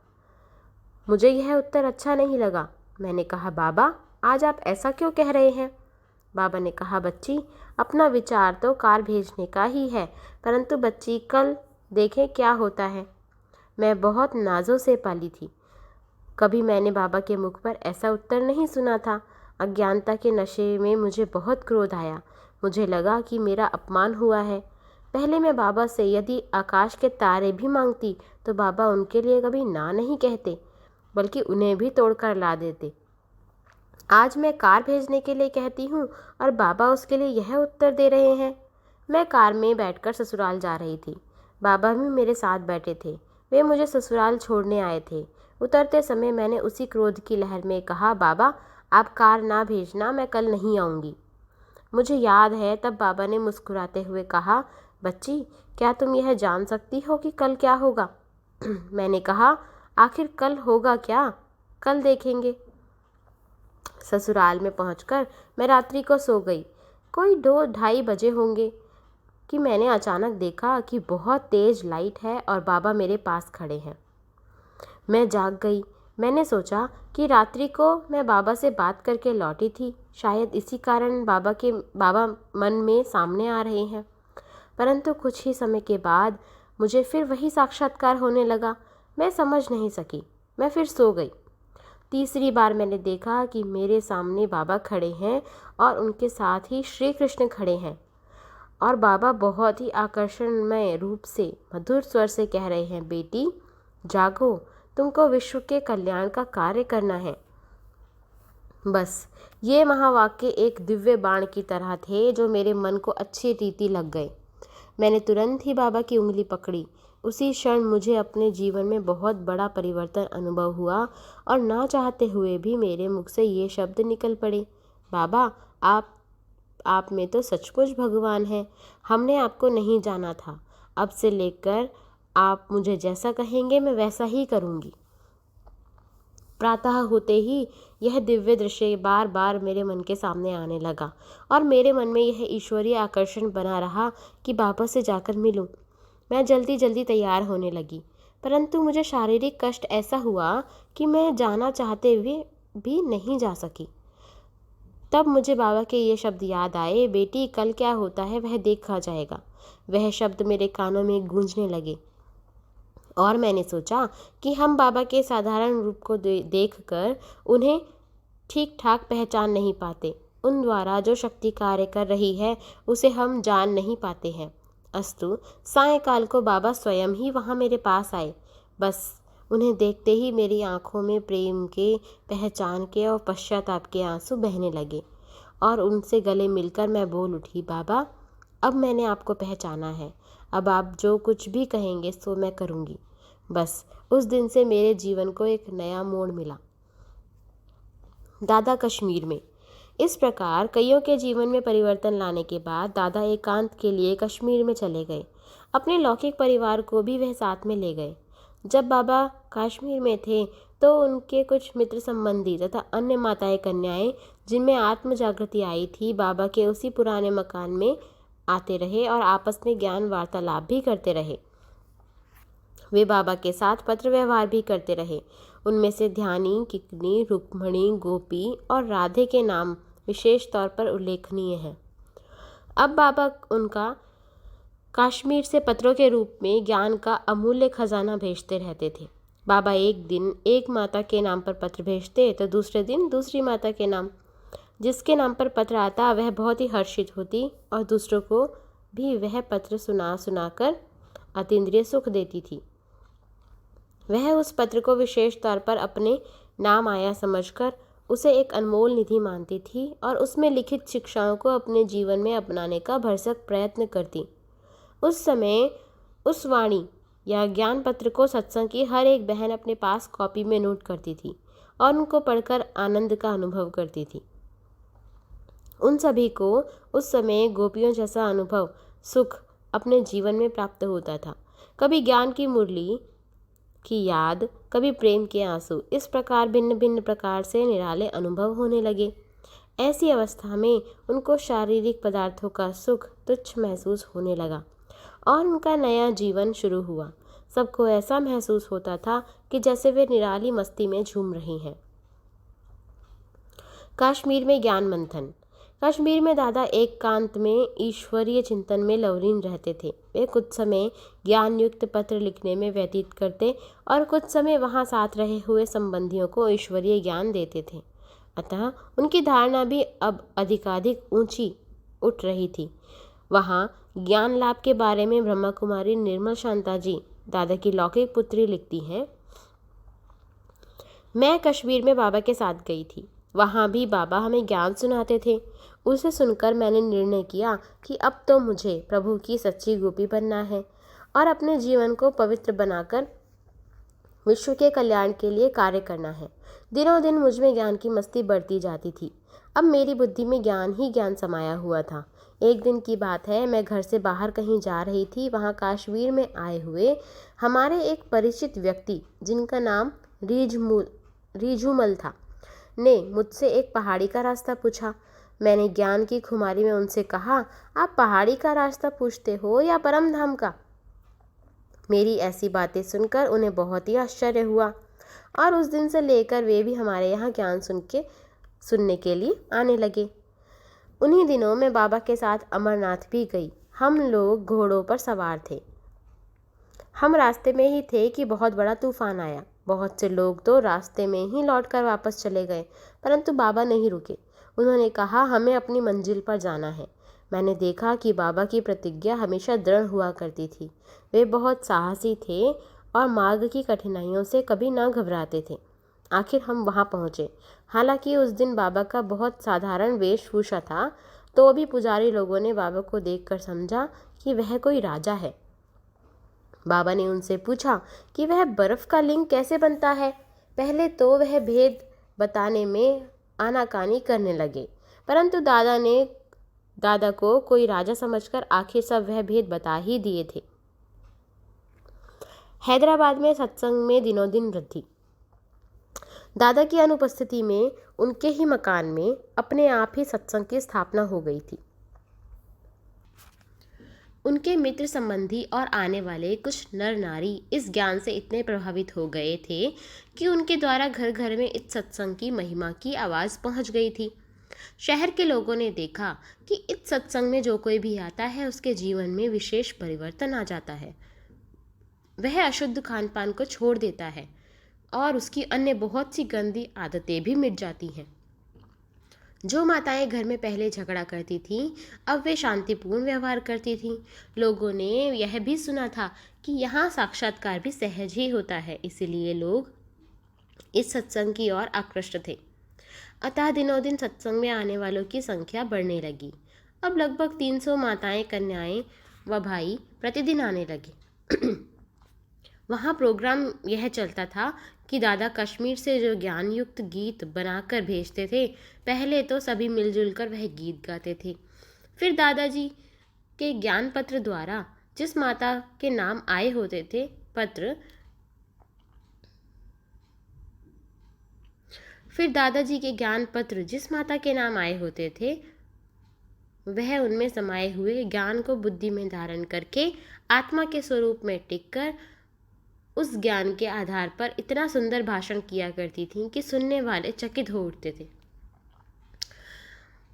मुझे यह उत्तर अच्छा नहीं लगा। मैंने कहा, बाबा आज आप ऐसा क्यों कह रहे हैं। बाबा ने कहा, बच्ची अपना विचार तो कार भेजने का ही है, परंतु बच्ची कल देखें क्या होता है। मैं बहुत नाजों से पाली थी। कभी मैंने बाबा के मुख पर ऐसा उत्तर नहीं सुना था। अज्ञानता के नशे में मुझे बहुत क्रोध आया। मुझे लगा कि मेरा अपमान हुआ है। पहले मैं बाबा से यदि आकाश के तारे भी मांगती तो बाबा उनके लिए कभी ना नहीं कहते, बल्कि उन्हें भी तोड़कर ला देते। आज मैं कार भेजने के लिए कहती हूँ और बाबा उसके लिए यह उत्तर दे रहे हैं। मैं कार में बैठकर ससुराल जा रही थी। बाबा भी मेरे साथ बैठे थे। वे मुझे ससुराल छोड़ने आए थे। उतरते समय मैंने उसी क्रोध की लहर में कहा, बाबा आप कार ना भेजना, मैं कल नहीं आऊँगी। मुझे याद है तब बाबा ने मुस्कुराते हुए कहा, बच्ची क्या तुम यह जान सकती हो कि कल क्या होगा। मैंने कहा, आखिर कल होगा क्या, कल देखेंगे। ससुराल में पहुंचकर मैं रात्रि को सो गई। कोई 2-2:30 बजे होंगे कि मैंने अचानक देखा कि बहुत तेज लाइट है और बाबा मेरे पास खड़े हैं। मैं जाग गई। मैंने सोचा कि रात्रि को मैं बाबा से बात करके लौटी थी, शायद इसी कारण बाबा मन में सामने आ रहे हैं। परंतु कुछ ही समय के बाद मुझे फिर वही साक्षात्कार होने लगा। मैं समझ नहीं सकी, मैं फिर सो गई। तीसरी बार मैंने देखा कि मेरे सामने बाबा खड़े हैं और उनके साथ ही श्री कृष्ण खड़े हैं, और बाबा बहुत ही आकर्षणमय रूप से मधुर स्वर से कह रहे हैं, बेटी जागो, तुमको विश्व के कल्याण का कार्य करना है। बस ये महावाक्य एक दिव्य बाण की तरह थे जो मेरे मन को अच्छी रीति लग गए। मैंने तुरंत ही बाबा की उंगली पकड़ी। उसी क्षण मुझे अपने जीवन में बहुत बड़ा परिवर्तन अनुभव हुआ और ना चाहते हुए भी मेरे मुख से ये शब्द निकल पड़े, बाबा आप में तो सचमुच भगवान हैं। हमने आपको नहीं जाना था। अब से लेकर आप मुझे जैसा कहेंगे मैं वैसा ही करूँगी। प्रातः होते ही यह दिव्य दृश्य बार बार मेरे मन के सामने आने लगा और मेरे मन में यह ईश्वरीय आकर्षण बना रहा कि बाबा से जाकर मिलूं। मैं जल्दी जल्दी तैयार होने लगी, परंतु मुझे शारीरिक कष्ट ऐसा हुआ कि मैं जाना चाहते हुए भी नहीं जा सकी। तब मुझे बाबा के ये शब्द याद आए, बेटी कल क्या होता है वह देखा जाएगा। वह शब्द मेरे कानों में गूंजने लगे और मैंने सोचा कि हम बाबा के साधारण रूप को देखकर उन्हें ठीक ठाक पहचान नहीं पाते। उन द्वारा जो शक्ति कार्य कर रही है उसे हम जान नहीं पाते हैं। अस्तु, सायंकाल को बाबा स्वयं ही वहाँ मेरे पास आए। बस उन्हें देखते ही मेरी आंखों में प्रेम के, पहचान के और पश्चाताप के आंसू बहने लगे और उनसे गले मिलकर मैं बोल उठी, बाबा अब मैंने आपको पहचाना है। अब आप जो कुछ भी कहेंगे सो मैं करूँगी। बस उस दिन से मेरे जीवन को एक नया मोड़ मिला। दादा कश्मीर में। इस प्रकार कईयों के जीवन में परिवर्तन लाने के बाद दादा एकांत के लिए कश्मीर में चले गए। अपने लौकिक परिवार को भी वह साथ में ले गए। जब बाबा कश्मीर में थे तो उनके कुछ मित्र संबंधी तथा अन्य माताएं कन्याएं जिनमें आत्म जागृति आई थी, बाबा के उसी पुराने मकान में आते रहे और आपस में ज्ञान वार्तालाप भी करते रहे। वे बाबा के साथ पत्र व्यवहार भी करते रहे। उनमें से ध्यानी, किकनी, रुक्मणी, गोपी और राधे के नाम विशेष तौर पर उल्लेखनीय हैं। अब बाबा उनका कश्मीर से पत्रों के रूप में ज्ञान का अमूल्य खजाना भेजते रहते थे। बाबा एक दिन एक माता के नाम पर पत्र भेजते तो दूसरे दिन दूसरी माता के नाम। जिसके नाम पर पत्र आता वह बहुत ही हर्षित होती और दूसरों को भी वह पत्र सुना सुनाकर अतीन्द्रिय सुख देती थी। वह उस पत्र को विशेष तौर पर अपने नाम आया समझकर उसे एक अनमोल निधि मानती थी और उसमें लिखित शिक्षाओं को अपने जीवन में अपनाने का भरसक प्रयत्न करती। उस समय उस वाणी या ज्ञान पत्र को सत्संग की हर एक बहन अपने पास कॉपी में नोट करती थी और उनको पढ़कर आनंद का अनुभव करती थी। उन सभी को उस समय गोपियों जैसा अनुभव, सुख अपने जीवन में प्राप्त होता था। कभी ज्ञान की मुरली की याद, कभी प्रेम के आंसू, इस प्रकार भिन्न भिन्न प्रकार से निराले अनुभव होने लगे। ऐसी अवस्था में उनको शारीरिक पदार्थों का सुख तुच्छ महसूस होने लगा और उनका नया जीवन शुरू हुआ। सबको ऐसा महसूस होता था कि जैसे वे निराली मस्ती में झूम रही हैं। कश्मीर में ज्ञान मंथन। कश्मीर में दादा एकांत में ईश्वरीय चिंतन में लवलीन रहते थे। वे कुछ समय ज्ञान युक्त पत्र लिखने में व्यतीत करते और कुछ समय वहाँ साथ रहे हुए संबंधियों को ईश्वरीय ज्ञान देते थे। अतः उनकी धारणा भी अब अधिकाधिक ऊंची उठ रही थी। वहाँ ज्ञान लाभ के बारे में ब्रह्मा कुमारी निर्मल शांता जी, दादा की लौकिक पुत्री, लिखती हैं, मैं कश्मीर में बाबा के साथ गई थी। वहाँ भी बाबा हमें ज्ञान सुनाते थे। उसे सुनकर मैंने निर्णय किया कि अब तो मुझे प्रभु की सच्ची गोपी बनना है और अपने जीवन को पवित्र बनाकर विश्व के कल्याण के लिए कार्य करना है। दिनों दिन मुझ में ज्ञान की मस्ती बढ़ती जाती थी। अब मेरी बुद्धि में ज्ञान ही ज्ञान समाया हुआ था। एक दिन की बात है, मैं घर से बाहर कहीं जा रही थी। वहाँ कश्मीर में आए हुए हमारे एक परिचित व्यक्ति, जिनका नाम रीझूमल था, ने मुझसे एक पहाड़ी का रास्ता पूछा। मैंने ज्ञान की खुमारी में उनसे कहा, आप पहाड़ी का रास्ता पूछते हो या परम धाम का? मेरी ऐसी बातें सुनकर उन्हें बहुत ही आश्चर्य हुआ और उस दिन से लेकर वे भी हमारे यहाँ ज्ञान सुनने के लिए आने लगे। उन्हीं दिनों में बाबा के साथ अमरनाथ भी गई। हम लोग घोड़ों पर सवार थे। हम रास्ते में ही थे कि बहुत बड़ा तूफान आया। बहुत से लोग तो रास्ते में ही लौटकर वापस चले गए, परंतु बाबा नहीं रुके। उन्होंने कहा, हमें अपनी मंजिल पर जाना है। मैंने देखा कि बाबा की प्रतिज्ञा हमेशा दृढ़ हुआ करती थी। वे बहुत साहसी थे और मार्ग की कठिनाइयों से कभी ना घबराते थे। आखिर हम वहाँ पहुँचे। हालांकि उस दिन बाबा का बहुत साधारण वेशभूषा था, तो भी पुजारी लोगों ने बाबा को देखकर समझा कि वह कोई राजा है। बाबा ने उनसे पूछा कि वह बर्फ का लिंग कैसे बनता है। पहले तो वह भेद बताने में आनाकानी करने लगे, परंतु दादा को कोई राजा समझकर आखिर सब वह भेद बता ही दिए थे। हैदराबाद में सत्संग में दिनों दिन वृद्धि। दादा की अनुपस्थिति में उनके ही मकान में अपने आप ही सत्संग की स्थापना हो गई थी। उनके मित्र संबंधी और आने वाले कुछ नर नारी इस ज्ञान से इतने प्रभावित हो गए थे कि उनके द्वारा घर घर में इस सत्संग की महिमा की आवाज़ पहुंच गई थी। शहर के लोगों ने देखा कि इस सत्संग में जो कोई भी आता है उसके जीवन में विशेष परिवर्तन आ जाता है। वह अशुद्ध खान पान को छोड़ देता है और उसकी अन्य बहुत सी गंदी आदतें भी मिट जाती हैं। जो माताएं घर में पहले झगड़ा करती थीं, अब वे शांतिपूर्ण व्यवहार करती थीं। लोगों ने यह भी सुना था कि यहाँ साक्षात्कार भी सहज ही होता है, इसलिए लोग इस सत्संग की ओर आकृष्ट थे। अतः दिनों दिन सत्संग में आने वालों की संख्या बढ़ने लगी। अब लगभग 300 माताएं, कन्याएं व भाई प्रतिदिन आने लगे। वहाँ प्रोग्राम यह चलता था कि दादा कश्मीर से जो ज्ञान युक्त गीत बनाकर भेजते थे, पहले तो सभी मिलजुल कर वह गीत गाते थे। फिर दादाजी के ज्ञान पत्र द्वारा जिस माता के नाम आए होते थे जिस माता के नाम आए होते थे, वह उनमें समाये हुए ज्ञान को बुद्धि में धारण करके आत्मा के स्वरूप में टिककर उस ज्ञान के आधार पर इतना सुंदर भाषण किया करती थीं कि सुनने वाले चकित हो उठते थे।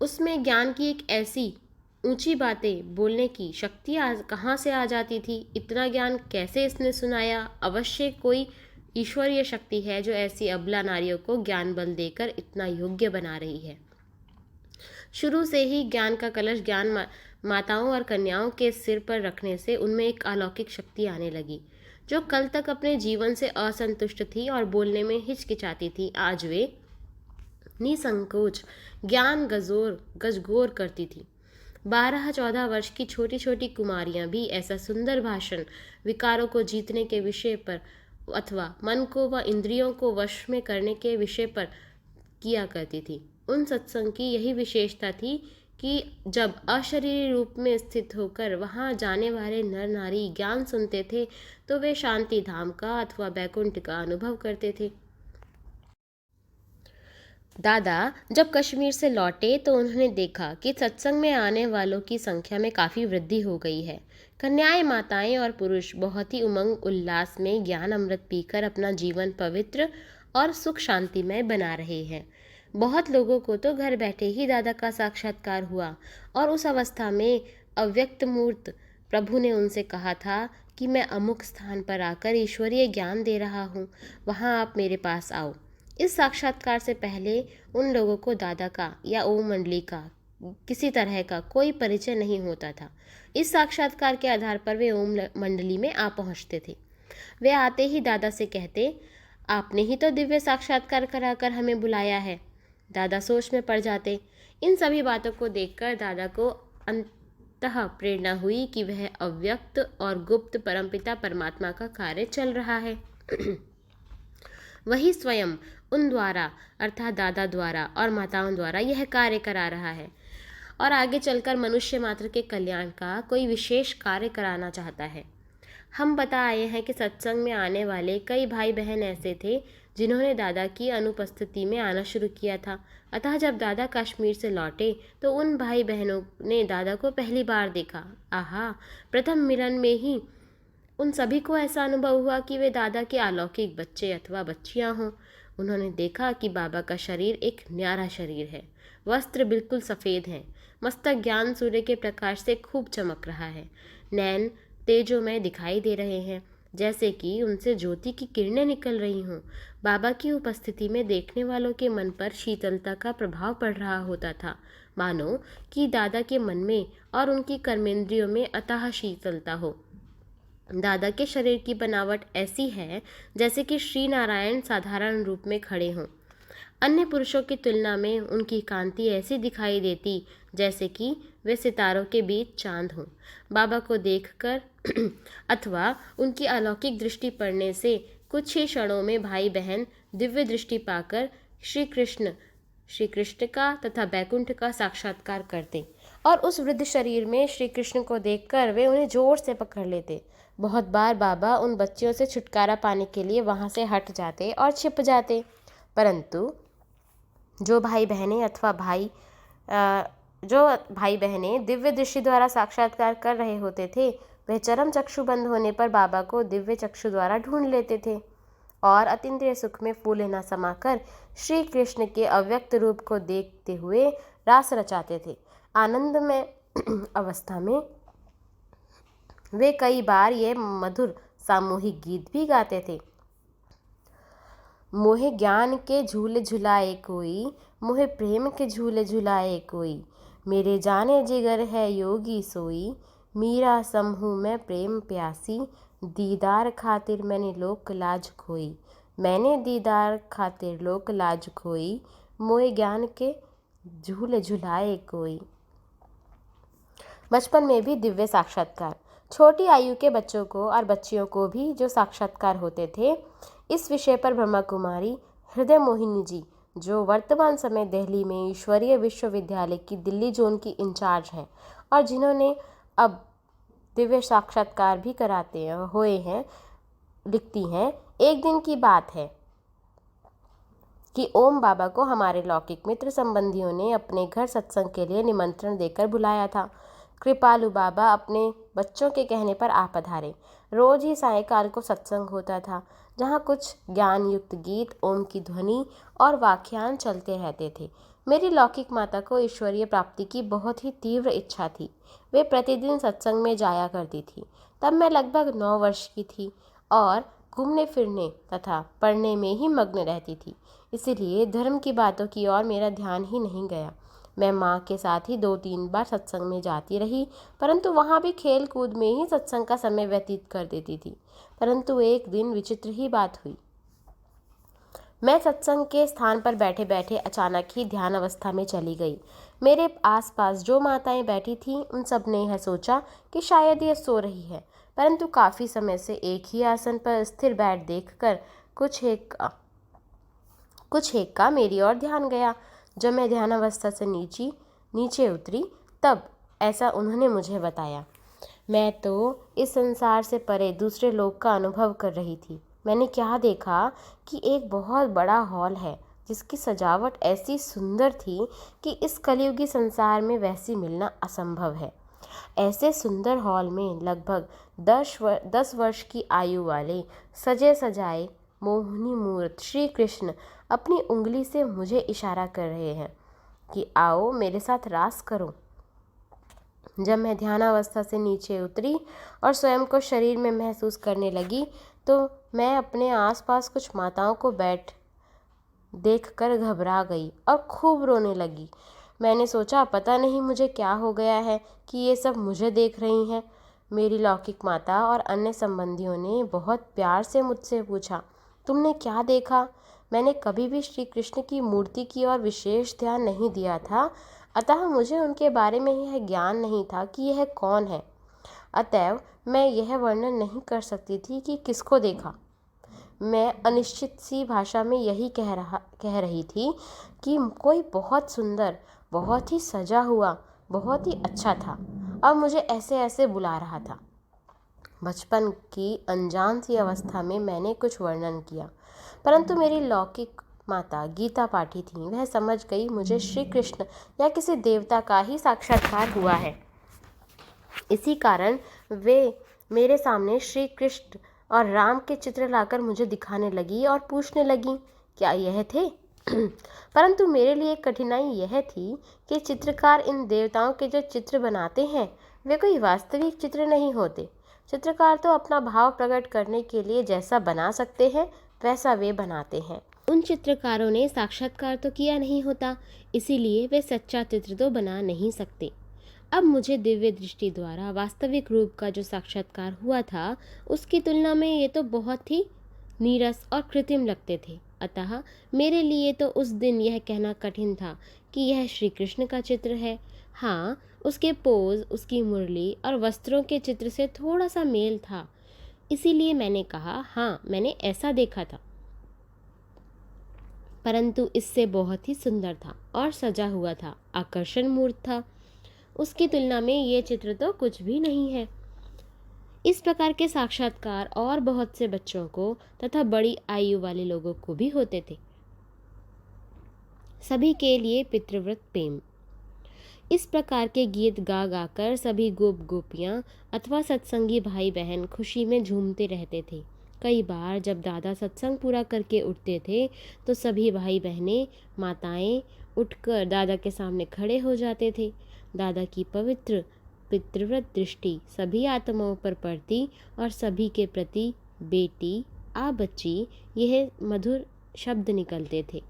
उसमें ज्ञान की एक ऐसी ऊंची बातें बोलने की शक्ति कहाँ से आ जाती थी। इतना ज्ञान कैसे इसने सुनाया। अवश्य कोई ईश्वरीय शक्ति है जो ऐसी अबला नारियों को ज्ञान बल देकर इतना योग्य बना रही है। शुरू से ही ज्ञान का कलश ज्ञान माताओं और कन्याओं के सिर पर रखने से उनमें एक अलौकिक शक्ति आने लगी। जो कल तक अपने जीवन से असंतुष्ट थी और बोलने में हिचकिचाती थी, आज वे निसंकोच ज्ञान गजगोर करती थी। 12-14 वर्ष की छोटी छोटी कुमारियां भी ऐसा सुंदर भाषण विकारों को जीतने के विषय पर अथवा मन को व इंद्रियों को वश में करने के विषय पर किया करती थी। उन सत्संग की यही विशेषता थी कि जब अशरीरी रूप में स्थित होकर वहां जाने वाले नर नारी ज्ञान सुनते थे, तो वे शांति धाम का अथवा बैकुंठ का अनुभव करते थे। दादा जब कश्मीर से लौटे तो उन्होंने देखा कि सत्संग में आने वालों की संख्या में काफ़ी वृद्धि हो गई है। कन्याएं, माताएं और पुरुष बहुत ही उमंग उल्लास में ज्ञान अमृत पीकर अपना जीवन पवित्र और सुख शांतिमय बना रहे हैं। बहुत लोगों को तो घर बैठे ही दादा का साक्षात्कार हुआ और उस अवस्था में अव्यक्त मूर्त प्रभु ने उनसे कहा था कि मैं अमुक स्थान पर आकर ईश्वरीय ज्ञान दे रहा हूँ, वहाँ आप मेरे पास आओ। इस साक्षात्कार से पहले उन लोगों को दादा का या ओम मंडली का किसी तरह का कोई परिचय नहीं होता था। इस साक्षात्कार के आधार पर वे ओम मंडली में आ पहुँचते थे। वे आते ही दादा से कहते, आपने ही तो दिव्य साक्षात्कार कराकर हमें बुलाया है। दादा सोच में पड़ जाते। इन सभी बातों को देखकर दादा को अंततः प्रेरणा हुई कि वह अव्यक्त और गुप्त परमपिता परमात्मा का कार्य चल रहा है। वही स्वयं उन द्वारा अर्थात दादा द्वारा और माताओं द्वारा यह कार्य करा रहा है और आगे चलकर मनुष्य मात्र के कल्याण का कोई विशेष कार्य कराना चाहता है। हम बता आए हैं कि सत्संग में आने वाले कई भाई बहन ऐसे थे जिन्होंने दादा की अनुपस्थिति में आना शुरू किया था। अतः जब दादा कश्मीर से लौटे तो उन भाई बहनों ने दादा को पहली बार देखा। आहा, प्रथम मिलन में ही उन सभी को ऐसा अनुभव हुआ कि वे दादा के अलौकिक बच्चे अथवा बच्चियां हों। उन्होंने देखा कि बाबा का शरीर एक न्यारा शरीर है, वस्त्र बिल्कुल सफ़ेद हैं, मस्तक ज्ञान सूर्य के प्रकाश से खूब चमक रहा है, नैन तेजोमय दिखाई दे रहे हैं, जैसे कि उनसे ज्योति की किरणें निकल रही हों। बाबा की उपस्थिति में देखने वालों के मन पर शीतलता का प्रभाव पड़ रहा होता था, मानो कि दादा के मन में और उनकी कर्मेंद्रियों में अथाह शीतलता हो। दादा के शरीर की बनावट ऐसी है जैसे कि श्री नारायण साधारण रूप में खड़े हों। अन्य पुरुषों की तुलना में उनकी कांति ऐसी दिखाई देती जैसे कि वे सितारों के बीच चांद हों। बाबा को देखकर अथवा उनकी अलौकिक दृष्टि पड़ने से कुछ ही क्षणों में भाई बहन दिव्य दृष्टि पाकर श्री कृष्ण का तथा बैकुंठ का साक्षात्कार करते और उस वृद्ध शरीर में श्री कृष्ण को देखकर वे उन्हें जोर से पकड़ लेते। बहुत बार बाबा उन बच्चियों से छुटकारा पाने के लिए वहाँ से हट जाते और छिप जाते, परंतु जो भाई बहनें दिव्य दृष्टि द्वारा साक्षात्कार कर रहे होते थे, वे चरम चक्षु बंद होने पर बाबा को दिव्य चक्षु द्वारा ढूंढ लेते थे और अतीन्द्रिय सुख में फूले न समाकर श्री कृष्ण के अव्यक्त रूप को देखते हुए रास रचाते थे। आनंद में अवस्था में वे कई बार ये मधुर सामूहिक गीत भी गाते थे। मोहे ज्ञान के झूले झुलाए कोई, मोहे प्रेम के झूले झुलाए कोई, मेरे जाने जिगर है योगी सोई, मीरा समूह में प्रेम प्यासी, दीदार खातिर मैंने लोक लाज खोई, मैंने दीदार खातिर लोक लाज खोई, मोहे ज्ञान के झूले झुलाए कोई। बचपन में भी दिव्य साक्षात्कार। छोटी आयु के बच्चों को और बच्चियों को भी जो साक्षात्कार होते थे, इस विषय पर ब्रह्मा कुमारी हृदय मोहिनी जी, जो वर्तमान समय दिल्ली में ईश्वरीय विश्वविद्यालय की दिल्ली जोन की इंचार्ज हैं और जिन्होंने अब दिव्य साक्षात्कार भी कराते हुए हैं, लिखती हैं, एक दिन की बात है कि ओम बाबा को हमारे लौकिक मित्र संबंधियों ने अपने घर सत्संग के लिए निमंत्रण देकर बुलाया था। कृपालु बाबा अपने बच्चों के कहने पर आ पधारे। रोज ही सायंकाल को सत्संग होता था, जहाँ कुछ ज्ञान युक्त गीत, ओम की ध्वनि और व्याख्यान चलते रहते थे। मेरी लौकिक माता को ईश्वरीय प्राप्ति की बहुत ही तीव्र इच्छा थी। वे प्रतिदिन सत्संग में जाया करती थी। तब मैं लगभग 9 वर्ष की थी और घूमने फिरने तथा पढ़ने में ही मग्न रहती थी, इसीलिए धर्म की बातों की ओर मेरा ध्यान ही नहीं गया। मैं माँ के साथ ही 2-3 बार सत्संग में जाती रही, परंतु वहाँ भी खेल कूद में ही सत्संग का समय व्यतीत कर देती थी। परंतु एक दिन विचित्र ही बात हुई। मैं सत्संग के स्थान पर बैठे बैठे अचानक ही ध्यान अवस्था में चली गई। मेरे आसपास जो माताएं बैठी थीं, उन सब ने यह सोचा कि शायद यह सो रही है, परंतु काफ़ी समय से एक ही आसन पर स्थिर बैठ देखकर कुछ एक का मेरी ओर ध्यान गया। जब मैं ध्यान अवस्था से नीचे उतरी, तब ऐसा उन्होंने मुझे बताया। मैं तो इस संसार से परे दूसरे लोक का अनुभव कर रही थी। मैंने क्या देखा कि एक बहुत बड़ा हॉल है, जिसकी सजावट ऐसी सुंदर थी कि इस कलयुगी संसार में वैसी मिलना असंभव है। ऐसे सुंदर हॉल में लगभग 10 वर्ष की आयु वाले सजे सजाए मोहिनी मूर्त श्री कृष्ण अपनी उंगली से मुझे इशारा कर रहे हैं कि आओ मेरे साथ रास करो। जब मैं ध्यानावस्था से नीचे उतरी और स्वयं को शरीर में महसूस करने लगी, तो मैं अपने आसपास कुछ माताओं को देखकर घबरा गई और खूब रोने लगी। मैंने सोचा पता नहीं मुझे क्या हो गया है कि ये सब मुझे देख रही हैं। मेरी लौकिक माता और अन्य संबंधियों ने बहुत प्यार से मुझसे पूछा, तुमने क्या देखा? मैंने कभी भी श्री कृष्ण की मूर्ति की ओर विशेष ध्यान नहीं दिया था, अतः मुझे उनके बारे में यह ज्ञान नहीं था कि यह कौन है। अतएव मैं यह वर्णन नहीं कर सकती थी कि किसको देखा। मैं अनिश्चित सी भाषा में यही कह रही थी कि कोई बहुत सुंदर, बहुत ही सजा हुआ, बहुत ही अच्छा था और मुझे ऐसे ऐसे बुला रहा था। बचपन की अनजान सी अवस्था में मैंने कुछ वर्णन किया, परंतु मेरी लौकिक माता गीता पाठी थी। वह समझ गई मुझे श्री कृष्ण या किसी देवता का ही साक्षात्कार हुआ है। इसी कारण वे मेरे सामने श्री कृष्ण और राम के चित्र लाकर मुझे दिखाने लगी और पूछने लगी, क्या यह थे? परंतु मेरे लिए कठिनाई यह थी कि चित्रकार इन देवताओं के जो चित्र बनाते हैं वे कोई वास्तविक चित्र नहीं होते। चित्रकार तो अपना भाव प्रकट करने के लिए जैसा बना सकते हैं वैसा वे बनाते हैं। उन चित्रकारों ने साक्षात्कार तो किया नहीं होता, इसीलिए वे सच्चा चित्र तो बना नहीं सकते। अब मुझे दिव्य दृष्टि द्वारा वास्तविक रूप का जो साक्षात्कार हुआ था उसकी तुलना में ये तो बहुत ही नीरस और कृत्रिम लगते थे। अतः मेरे लिए तो उस दिन यह कहना कठिन था कि यह श्री कृष्ण का चित्र है। हाँ, उसके पोज, उसकी मुरली और वस्त्रों के चित्र से थोड़ा सा मेल था, इसीलिए मैंने कहा, हाँ मैंने ऐसा देखा था, परंतु इससे बहुत ही सुंदर था और सजा हुआ था, आकर्षण मूर्त था। उसकी तुलना में ये चित्र तो कुछ भी नहीं है। इस प्रकार के साक्षात्कार और बहुत से बच्चों को तथा बड़ी आयु वाले लोगों को भी होते थे। सभी के लिए पितृव्रत प्रेम। इस प्रकार के गीत गा गाकर सभी गोप गोपियाँ अथवा सत्संगी भाई बहन खुशी में झूमते रहते थे। कई बार जब दादा सत्संग पूरा करके उठते थे तो सभी भाई बहनें, माताएं उठकर दादा के सामने खड़े हो जाते थे। दादा की पवित्र पितृव्रत दृष्टि सभी आत्माओं पर पड़ती और सभी के प्रति बेटी, आ बच्ची, यह मधुर शब्द निकलते थे।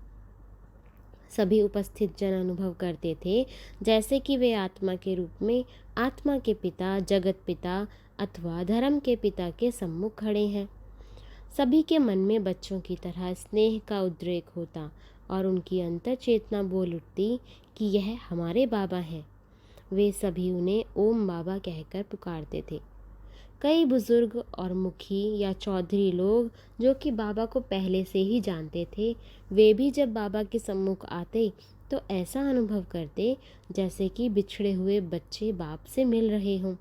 सभी उपस्थित जन अनुभव करते थे जैसे कि वे आत्मा के रूप में आत्मा के पिता, जगत पिता अथवा धर्म के पिता के सम्मुख खड़े हैं। सभी के मन में बच्चों की तरह स्नेह का उद्रेक होता और उनकी अंतर चेतना बोल उठती कि यह हमारे बाबा हैं। वे सभी उन्हें ओम बाबा कहकर पुकारते थे। कई बुजुर्ग और मुखी या चौधरी लोग जो कि बाबा को पहले से ही जानते थे, वे भी जब बाबा के सम्मुख आते तो ऐसा अनुभव करते जैसे कि बिछड़े हुए बच्चे बाप से मिल रहे हों।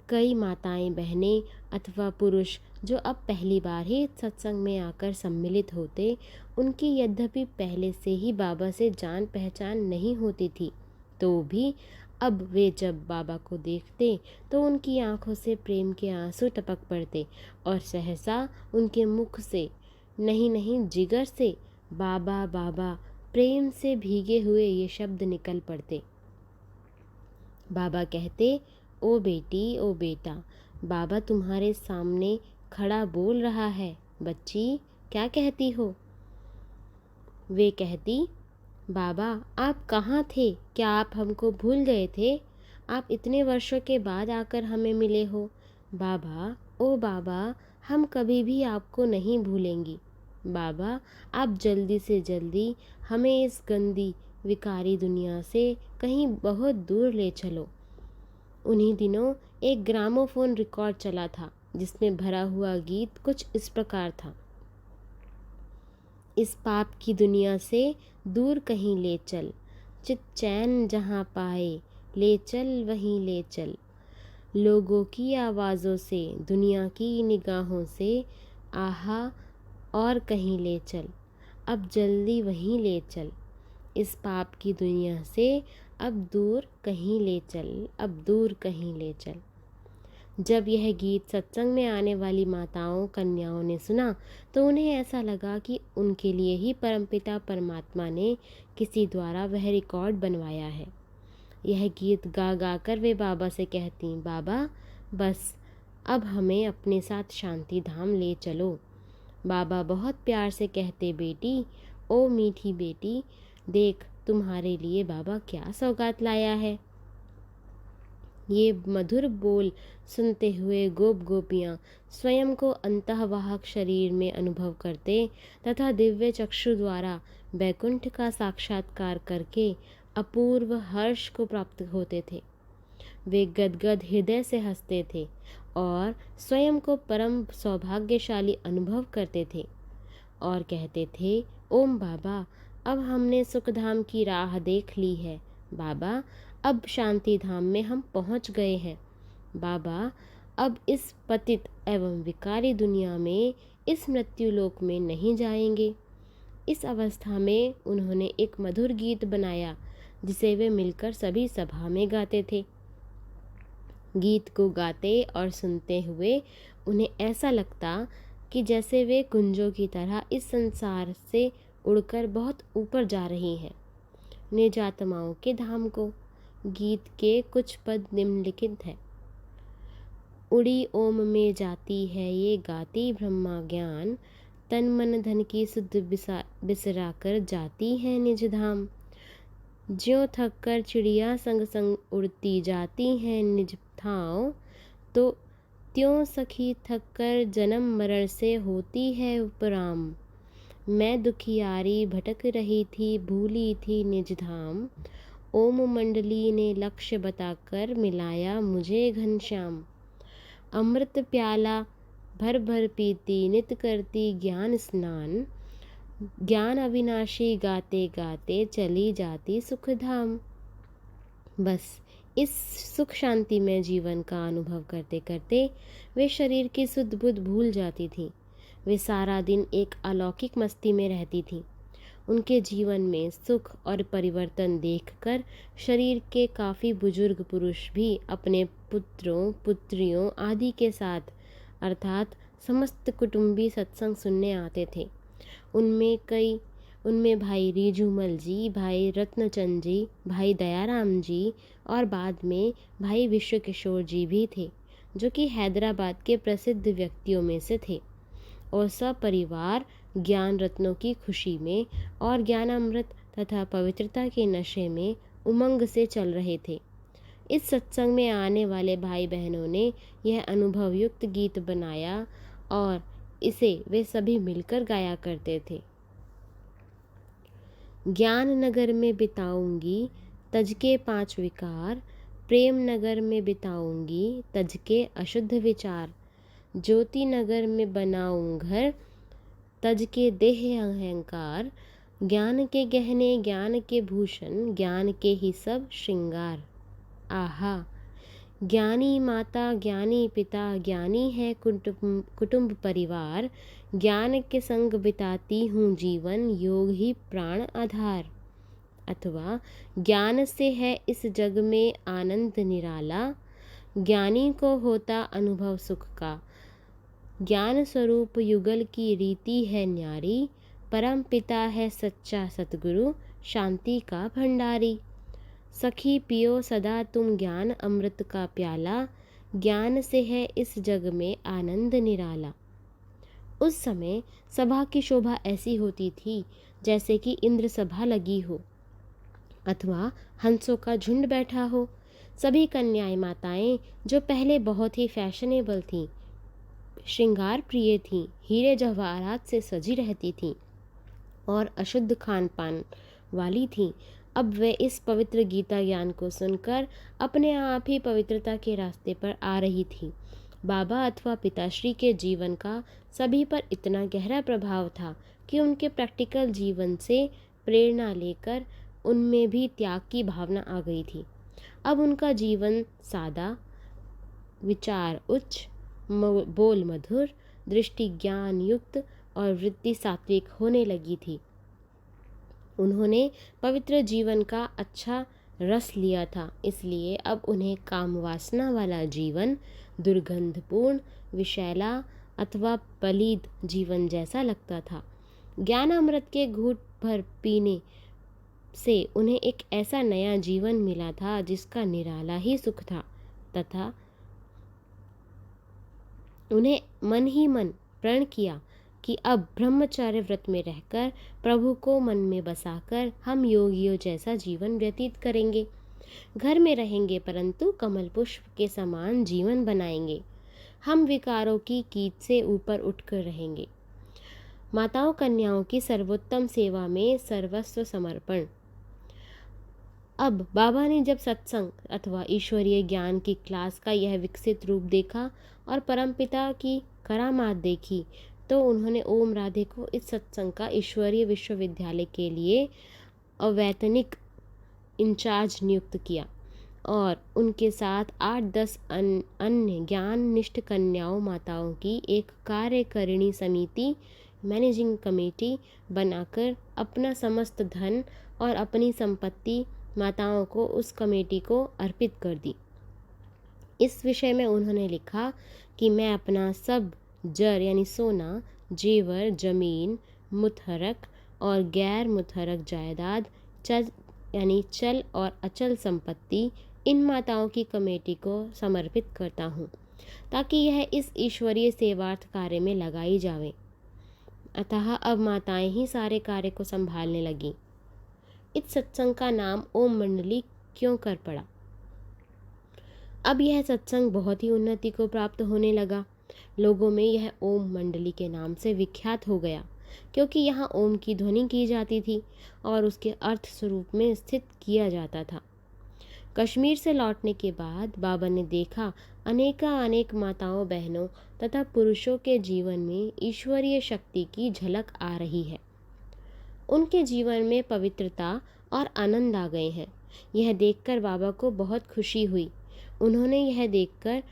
कई माताएं, बहनें अथवा पुरुष जो अब पहली बार ही सत्संग में आकर सम्मिलित होते, उनकी यद्यपि पहले से ही बाबा से जान पहचान नहीं होती थी, तो भी अब वे जब बाबा को देखते तो उनकी आंखों से प्रेम के आंसू टपक पड़ते और सहसा उनके मुख से, नहीं नहीं जिगर से, बाबा बाबा प्रेम से भीगे हुए ये शब्द निकल पड़ते। बाबा कहते, ओ बेटी, ओ बेटा, बाबा तुम्हारे सामने खड़ा बोल रहा है, बच्ची क्या कहती हो? वे कहती, बाबा आप कहाँ थे? क्या आप हमको भूल गए थे? आप इतने वर्षों के बाद आकर हमें मिले हो। बाबा, ओ बाबा, हम कभी भी आपको नहीं भूलेंगी। बाबा, आप जल्दी से जल्दी हमें इस गंदी विकारी दुनिया से कहीं बहुत दूर ले चलो। उन्हीं दिनों एक ग्रामोफोन रिकॉर्ड चला था जिसमें भरा हुआ गीत कुछ इस प्रकार था। इस पाप की दुनिया से दूर कहीं ले चल, चित चैन जहाँ पाए, ले चल वहीं ले चल। लोगों की आवाज़ों से, दुनिया की निगाहों से, आहा और कहीं ले चल, अब जल्दी वहीं ले चल। इस पाप की दुनिया से अब दूर कहीं ले चल, अब दूर कहीं ले चल। जब यह गीत सत्संग में आने वाली माताओं, कन्याओं ने सुना तो उन्हें ऐसा लगा कि उनके लिए ही परमपिता परमात्मा ने किसी द्वारा वह रिकॉर्ड बनवाया है। यह गीत गा गा कर वे बाबा से कहती, बाबा बस अब हमें अपने साथ शांति धाम ले चलो। बाबा बहुत प्यार से कहते, बेटी, ओ मीठी बेटी, देख तुम्हारे लिए बाबा क्या सौगात लाया है। ये मधुर बोल सुनते हुए गोप गोपियाँ स्वयं को अंतःवाहक शरीर में अनुभव करते तथा दिव्य चक्षु द्वारा वैकुंठ का साक्षात्कार करके अपूर्व हर्ष को प्राप्त होते थे। वे गदगद हृदय से हंसते थे और स्वयं को परम सौभाग्यशाली अनुभव करते थे और कहते थे, ओम बाबा, अब हमने सुखधाम की राह देख ली है। बाबा, अब शांति धाम में हम पहुंच गए हैं। बाबा, अब इस पतित एवं विकारी दुनिया में, इस मृत्यु लोक में नहीं जाएंगे। इस अवस्था में उन्होंने एक मधुर गीत बनाया जिसे वे मिलकर सभी सभा में गाते थे। गीत को गाते और सुनते हुए उन्हें ऐसा लगता कि जैसे वे कुंजों की तरह इस संसार से उड़कर बहुत ऊपर जा रही हैं, निज आत्माओं के धाम को। गीत के कुछ पद निम्नलिखित हैं। उड़ी ओम में जाती है ये गाती ब्रह्मा ज्ञान, तन मन धन की सुध बिसरा कर जाती है निज धाम। ज्यों थक कर चिड़िया संग संग उड़ती जाती हैं निज ठाव, तो त्यों सखी थक कर जन्म मरण से होती है उपराम। मैं दुखियारी भटक रही थी भूली थी निज धाम, ओम मंडली ने लक्ष्य बताकर मिलाया मुझे घनश्याम। अमृत प्याला भर भर पीती नित करती ज्ञान स्नान, ज्ञान अविनाशी गाते गाते चली जाती सुखधाम। बस इस सुख शांति में जीवन का अनुभव करते करते वे शरीर की सुध बुध भूल जाती थी। वे सारा दिन एक अलौकिक मस्ती में रहती थी। उनके जीवन में सुख और परिवर्तन देखकर शरीर के काफ़ी बुजुर्ग पुरुष भी अपने पुत्रों पुत्रियों आदि के साथ अर्थात समस्त कुटुंबी सत्संग सुनने आते थे। उनमें भाई रीझूमल जी, भाई रत्नचंद जी, भाई दयाराम जी और बाद में भाई विश्व किशोर जी भी थे, जो कि हैदराबाद के प्रसिद्ध व्यक्तियों में से थे। और सब परिवार ज्ञान रत्नों की खुशी में और ज्ञानामृत तथा पवित्रता के नशे में उमंग से चल रहे थे। इस सत्संग में आने वाले भाई बहनों ने यह अनुभवयुक्त गीत बनाया और इसे वे सभी मिलकर गाया करते थे। ज्ञान नगर में बिताऊंगी तज के 5 विकार, प्रेम नगर में बिताऊंगी तज के अशुद्ध विचार। ज्योति नगर में बनाऊं घर तज के देह अहंकार, ज्ञान के गहने ज्ञान के भूषण ज्ञान के ही सब श्रृंगार। आहा, ज्ञानी माता ज्ञानी पिता ज्ञानी है कुटुंब परिवार, ज्ञान के संग बिताती हूँ जीवन योग ही प्राण आधार। अथवा ज्ञान से है इस जग में आनंद निराला, ज्ञानी को होता अनुभव सुख का। ज्ञान स्वरूप युगल की रीति है न्यारी, परम पिता है सच्चा सतगुरु शांति का भंडारी। सखी पियो सदा तुम ज्ञान अमृत का प्याला, ज्ञान से है इस जग में आनंद निराला। उस समय सभा की शोभा ऐसी होती थी जैसे कि इंद्र सभा लगी हो अथवा हंसों का झुंड बैठा हो। सभी कन्याएं माताएं जो पहले बहुत ही फैशनेबल थीं, श्रृंगार प्रिय थीं, हीरे जवाहरात से सजी रहती थीं और अशुद्ध खान पान वाली थीं, अब वे इस पवित्र गीता ज्ञान को सुनकर अपने आप ही पवित्रता के रास्ते पर आ रही थीं। बाबा अथवा पिताश्री के जीवन का सभी पर इतना गहरा प्रभाव था कि उनके प्रैक्टिकल जीवन से प्रेरणा लेकर उनमें भी त्याग की भावना आ गई थी। अब उनका जीवन सादा, विचार उच्च, बोल मधुर, दृष्टि ज्ञान युक्त और वृत्ति सात्विक होने लगी थी। उन्होंने पवित्र जीवन का अच्छा रस लिया था, इसलिए अब उन्हें काम वासना वाला जीवन दुर्गंधपूर्ण, विषैला अथवा पलीद जीवन जैसा लगता था। ज्ञान अमृत के घूंट भर पीने से उन्हें एक ऐसा नया जीवन मिला था जिसका निराला ही सुख था तथा उन्हें मन ही मन प्रण किया कि अब ब्रह्मचर्य व्रत में रहकर प्रभु को मन में बसाकर हम योगियों जैसा जीवन व्यतीत करेंगे। घर में रहेंगे परंतु कमल पुष्प के समान जीवन बनाएंगे। हम विकारों की कीट से ऊपर उठकर रहेंगे। माताओं कन्याओं की सर्वोत्तम सेवा में सर्वस्व समर्पण। अब बाबा ने जब सत्संग अथवा ईश्वरीय ज्ञान की क्लास का यह विकसित रूप देखा और परमपिता की करामात देखी तो उन्होंने ओम राधे को इस सत्संग का ईश्वरीय विश्वविद्यालय के लिए अवैतनिक इंचार्ज नियुक्त किया और उनके साथ 8-10 अन्य ज्ञान निष्ठ कन्याओं माताओं की एक कार्यकारिणी समिति मैनेजिंग कमेटी बनाकर अपना समस्त धन और अपनी संपत्ति माताओं को उस कमेटी को अर्पित कर दी। इस विषय में उन्होंने लिखा कि मैं अपना सब जर यानी सोना, जेवर, जमीन, मुतहरक और गैर मुतहरक जायदाद, चल यानी चल और अचल संपत्ति इन माताओं की कमेटी को समर्पित करता हूँ, ताकि यह इस ईश्वरीय सेवार्थ कार्य में लगाई जावे। अतः अब माताएं ही सारे कार्य को संभालने लगी। इस सत्संग का नाम ओम मंडली क्यों कर पड़ा? अब यह सत्संग बहुत ही उन्नति को प्राप्त होने लगा। लोगों में यह ओम मंडली के नाम से विख्यात हो गया, क्योंकि यहाँ ओम की ध्वनि की जाती थी और उसके अर्थ स्वरूप में स्थित किया जाता था। कश्मीर से लौटने के बाद बाबा ने देखा अनेक माताओं, बहनों तथा पुरुषों के जीवन में ईश्वरीय शक्ति की झलक आ रही है। उनके जीवन में पवित्रता और आनंद आ गए हैं। यह देखकर बाबा को बहुत खुशी हुई। उन्होंने यह देखकर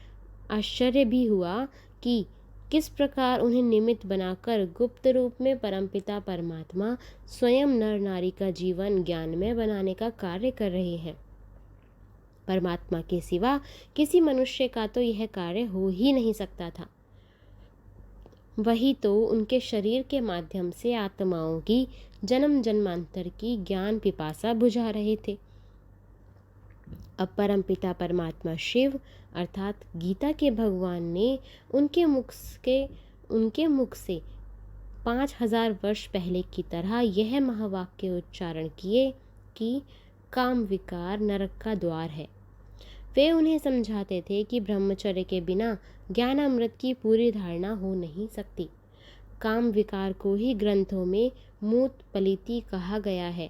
आश्चर्य भी हुआ कि किस प्रकार उन्हें निमित्त बनाकर गुप्त रूप में परमपिता परमात्मा स्वयं नर नारी का जीवन ज्ञानमय बनाने का कार्य कर रहे हैं। परमात्मा के सिवा किसी मनुष्य का तो यह कार्य हो ही नहीं सकता था। वही तो उनके शरीर के माध्यम से आत्माओं की जन्म जन्मांतर की ज्ञान पिपासा बुझा रहे थे। अब परमपिता परमात्मा शिव अर्थात गीता के भगवान ने उनके मुख से 5000 वर्ष पहले की तरह यह महावाक्य उच्चारण किए कि काम विकार नरक का द्वार है। वे उन्हें समझाते थे कि ब्रह्मचर्य के बिना ज्ञानामृत की पूरी धारणा हो नहीं सकती। काम विकार को ही ग्रंथों में मूत पलिति कहा गया है।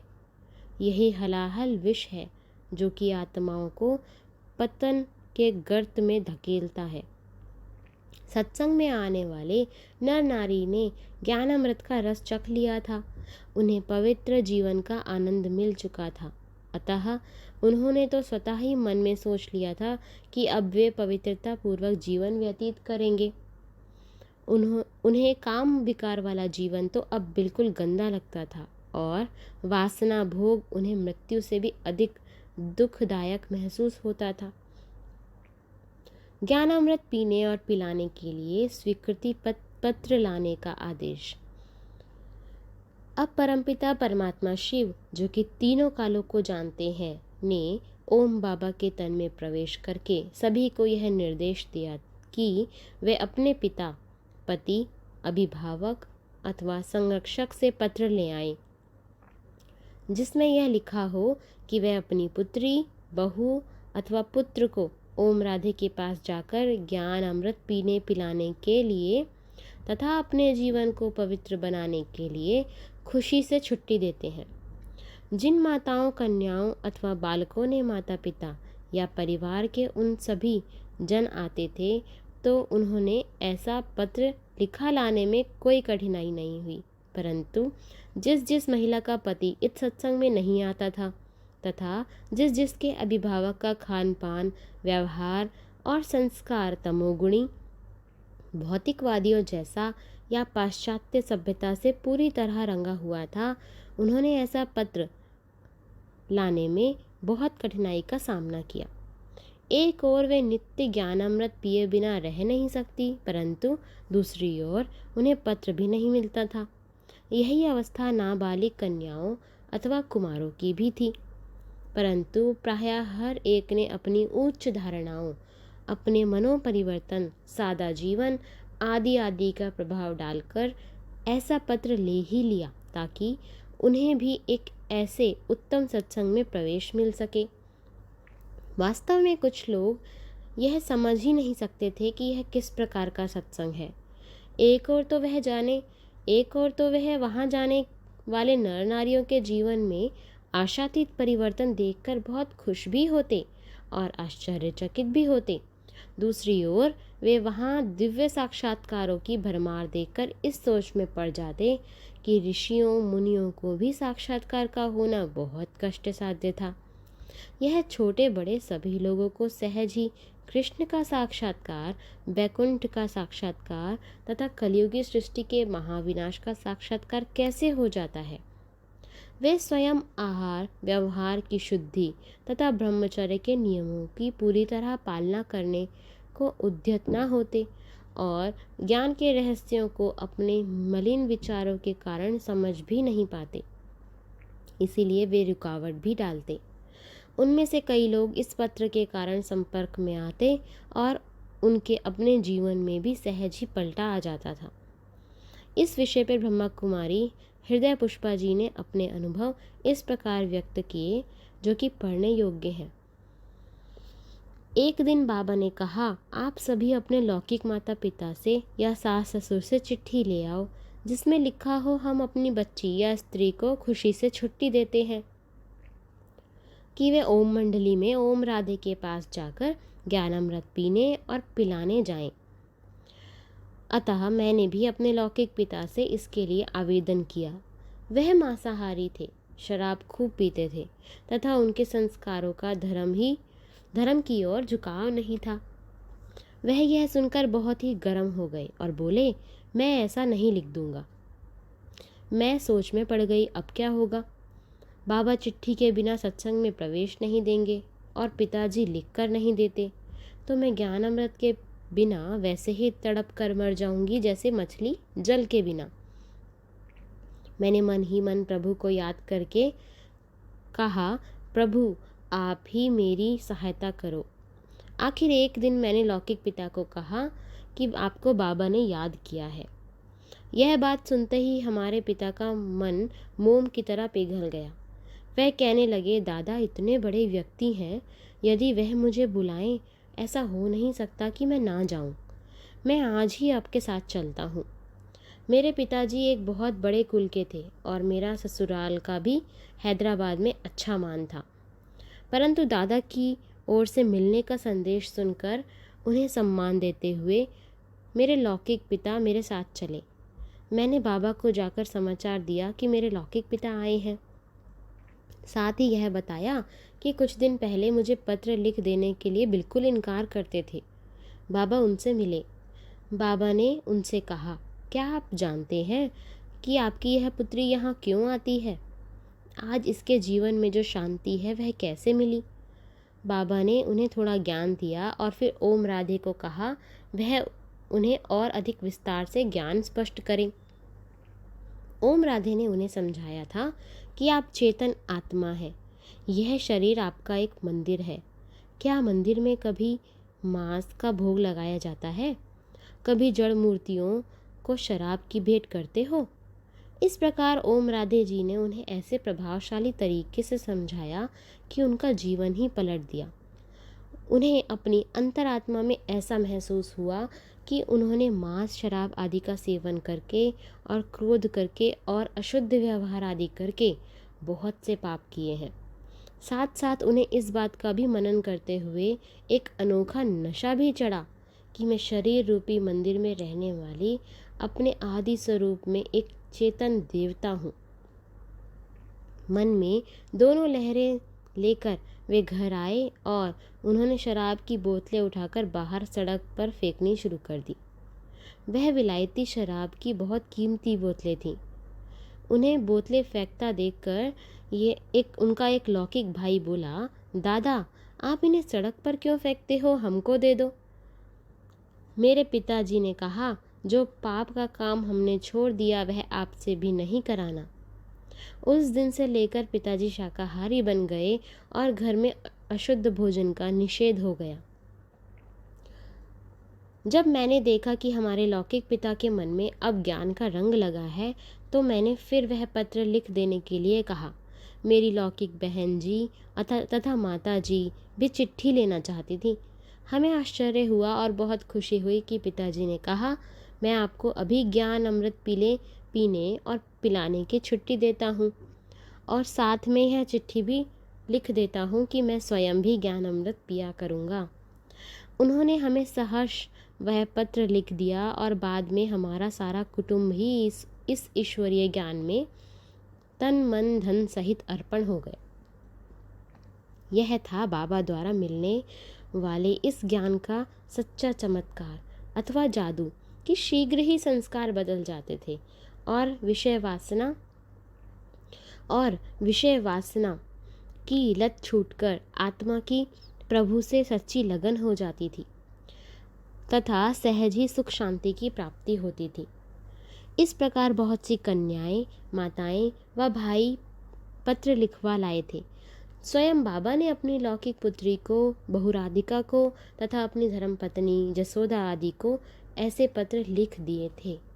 यही हलाहल विष है जो कि आत्माओं को पतन के गर्त में धकेलता है। सत्संग में आने वाले नर नारी ने ज्ञानामृत का रस चख लिया था। उन्हें पवित्र जीवन का आनंद मिल चुका था। अतः उन्होंने तो स्वतः ही मन में सोच लिया था कि अब वे पवित्रता पूर्वक जीवन व्यतीत करेंगे। उन्हें काम विकार वाला जीवन तो अब बिल्कुल गंदा लगता था और वासना भोग उन्हें मृत्यु से भी अधिक दुखदायक महसूस होता था। ज्ञानामृत पीने और पिलाने के लिए स्वीकृति पत्र लाने का आदेश। अब परमपिता परमात्मा शिव, जो कि तीनों कालों को जानते हैं, ने ओम बाबा के तन में प्रवेश करके सभी को यह निर्देश दिया कि वे अपने पिता, पति, अभिभावक अथवा संरक्षक से पत्र ले आए, जिसमें यह लिखा हो कि वे अपनी पुत्री, बहू अथवा पुत्र को ओम राधे के पास जाकर ज्ञान अमृत पीने पिलाने के लिए तथा अपने जीवन को पवित्र बनाने के लिए खुशी से छुट्टी देते हैं। जिन माताओं, कन्याओं अथवा बालकों ने माता पिता या परिवार के उन सभी जन आते थे, तो उन्होंने ऐसा पत्र लिखा लाने में कोई कठिनाई नहीं हुई। परंतु जिस महिला का पति इस सत्संग में नहीं आता था तथा जिसके अभिभावक का खान पान, व्यवहार और संस्कार तमोगुणी, भौतिकवादियों जैसा या पाश्चात्य सभ्यता से पूरी तरह रंगा हुआ था, उन्होंने ऐसा पत्र लाने में बहुत कठिनाई का सामना किया। एक ओर वे नित्य ज्ञानामृत पिए बिना रह नहीं सकती, परंतु दूसरी ओर उन्हें पत्र भी नहीं मिलता था। यही अवस्था नाबालिग कन्याओं अथवा कुमारों की भी थी। परंतु प्रायः हर एक ने अपनी उच्च धारणाओं, अपने मनोपरिवर्तन, सादा जीवन आदि का प्रभाव डालकर ऐसा पत्र ले ही लिया, ताकि उन्हें भी एक ऐसे उत्तम सत्संग में प्रवेश मिल सके। वास्तव में कुछ लोग यह समझ ही नहीं सकते थे कि यह किस प्रकार का सत्संग है। एक और तो वह वहाँ जाने वाले नर नारियों के जीवन में आशातीत परिवर्तन देखकर बहुत खुश भी होते और आश्चर्यचकित भी होते। दूसरी ओर वे वहाँ दिव्य साक्षात्कारों की भरमार देखकर इस सोच में पड़ जाते कि ऋषियों मुनियों को भी साक्षात्कार का होना बहुत कष्ट साध्य था। यह छोटे बड़े सभी लोगों को सहज ही कृष्ण का साक्षात्कार, वैकुंठ का साक्षात्कार तथा कलयुगी सृष्टि के महाविनाश का साक्षात्कार कैसे हो जाता है? वे स्वयं आहार व्यवहार की शुद्धि तथा ब्रह्मचर्य के नियमों की पूरी तरह पालना करने को उद्यत न होते और ज्ञान के रहस्यों को अपने मलिन विचारों के कारण समझ भी नहीं पाते, इसीलिए वे रुकावट भी डालते। उनमें से कई लोग इस पत्र के कारण संपर्क में आते और उनके अपने जीवन में भी सहज ही पलटा आ जाता था। इस विषय पर ब्रह्मा कुमारी हृदय पुष्पा जी ने अपने अनुभव इस प्रकार व्यक्त किए जो कि पढ़ने योग्य हैं। एक दिन बाबा ने कहा, आप सभी अपने लौकिक माता पिता से या सास ससुर से चिट्ठी ले आओ जिसमें लिखा हो हम अपनी बच्ची या स्त्री को खुशी से छुट्टी देते हैं कि वे ओम मंडली में ओम राधे के पास जाकर ज्ञानामृत पीने और पिलाने जाएं। अतः मैंने भी अपने लौकिक पिता से इसके लिए आवेदन किया। वह मांसाहारी थे, शराब खूब पीते थे तथा उनके संस्कारों का धर्म की ओर झुकाव नहीं था। वह यह सुनकर बहुत ही गर्म हो गए और बोले, मैं ऐसा नहीं लिख दूंगा। मैं सोच में पड़ गई, अब क्या होगा। बाबा चिट्ठी के बिना सत्संग में प्रवेश नहीं देंगे और पिताजी लिख कर नहीं देते तो मैं ज्ञान अमृत के बिना वैसे ही तड़प कर मर जाऊंगी जैसे मछली जल के बिना। मैंने मन ही मन प्रभु को याद करके कहा, प्रभु आप ही मेरी सहायता करो। आखिर एक दिन मैंने लौकिक पिता को कहा कि आपको बाबा ने याद किया है। यह बात सुनते ही हमारे पिता का मन मोम की तरह पिघल गया। वह कहने लगे, दादा इतने बड़े व्यक्ति हैं, यदि वह मुझे बुलाएं ऐसा हो नहीं सकता कि मैं ना जाऊं। मैं आज ही आपके साथ चलता हूं। मेरे पिताजी एक बहुत बड़े कुल के थे और मेरा ससुराल का भी हैदराबाद में अच्छा मान था, परंतु दादा की ओर से मिलने का संदेश सुनकर उन्हें सम्मान देते हुए मेरे लौकिक पिता मेरे साथ चले। मैंने बाबा को जाकर समाचार दिया कि मेरे लौकिक पिता आए हैं। साथ ही यह बताया कि कुछ दिन पहले मुझे पत्र लिख देने के लिए बिल्कुल इनकार करते थे। बाबा उनसे मिले। बाबा ने उनसे कहा, क्या आप जानते हैं कि आपकी यह पुत्री यहाँ क्यों आती है? आज इसके जीवन में जो शांति है वह कैसे मिली? बाबा ने उन्हें थोड़ा ज्ञान दिया और फिर ओम राधे को कहा वह उन्हें और अधिक विस्तार से ज्ञान स्पष्ट करें। ओम राधे ने उन्हें समझाया था कि आप चेतन आत्मा है, यह शरीर आपका एक मंदिर है। क्या मंदिर में कभी मांस का भोग लगाया जाता है? कभी जड़ मूर्तियों को शराब की भेंट करते हो? इस प्रकार ओम राधे जी ने उन्हें ऐसे प्रभावशाली तरीके से समझाया कि उनका जीवन ही पलट दिया। उन्हें अपनी अंतरात्मा में ऐसा महसूस हुआ कि उन्होंने मांस शराब आदि का सेवन करके और क्रोध करके और अशुद्ध व्यवहार आदि करके बहुत से पाप किए हैं। साथ साथ उन्हें इस बात का भी मनन करते हुए एक अनोखा नशा भी चढ़ा कि मैं शरीर रूपी मंदिर में रहने वाली अपने आदि स्वरूप में एक चेतन देवता हूँ। मन में दोनों लहरें लेकर वे घर आए और उन्होंने शराब की बोतलें उठाकर बाहर सड़क पर फेंकनी शुरू कर दी। वह विलायती शराब की बहुत कीमती बोतलें थीं। उन्हें बोतलें फेंकता देखकर उनका एक लौकिक भाई बोला, दादा आप इन्हें सड़क पर क्यों फेंकते हो, हमको दे दो। मेरे पिताजी ने कहा, जो पाप का काम हमने छोड़ दिया वह आपसे भी नहीं कराना। उस दिन से लेकर पिताजी शाकाहारी बन गए और घर में अशुद्ध भोजन का निषेध हो गया। जब मैंने देखा कि हमारे लौकिक पिता के मन में अब ज्ञान का रंग लगा है तो मैंने फिर वह पत्र लिख देने के लिए कहा। मेरी लौकिक बहन जी तथा माता जी भी चिट्ठी लेना चाहती थी। हमें आश्चर्य हुआ और बहुत खुशी हुई कि पिताजी ने कहा, मैं आपको अभी ज्ञान अमृत पीने और पिलाने की छुट्टी देता हूँ और साथ में यह चिट्ठी भी लिख देता हूँ कि मैं स्वयं भी ज्ञान अमृत पिया करूँगा। उन्होंने हमें सहर्ष वह पत्र लिख दिया और बाद में हमारा सारा कुटुंब ही इस ईश्वरीय ज्ञान में तन मन धन सहित अर्पण हो गए। यह था बाबा द्वारा मिलने वाले इस ज्ञान का सच्चा चमत्कार अथवा जादू कि शीघ्र ही संस्कार बदल जाते थे और विषय वासना और विषय वासना की लत छूटकर आत्मा की प्रभु से सच्ची लगन हो जाती थी तथा सहज ही सुख शांति की प्राप्ति होती थी। इस प्रकार बहुत सी कन्याएं, माताएं व भाई पत्र लिखवा लाए थे। स्वयं बाबा ने अपनी लौकिक पुत्री को, बहू राधिका को तथा अपनी धर्मपत्नी जसोदा आदि को ऐसे पत्र लिख दिए थे।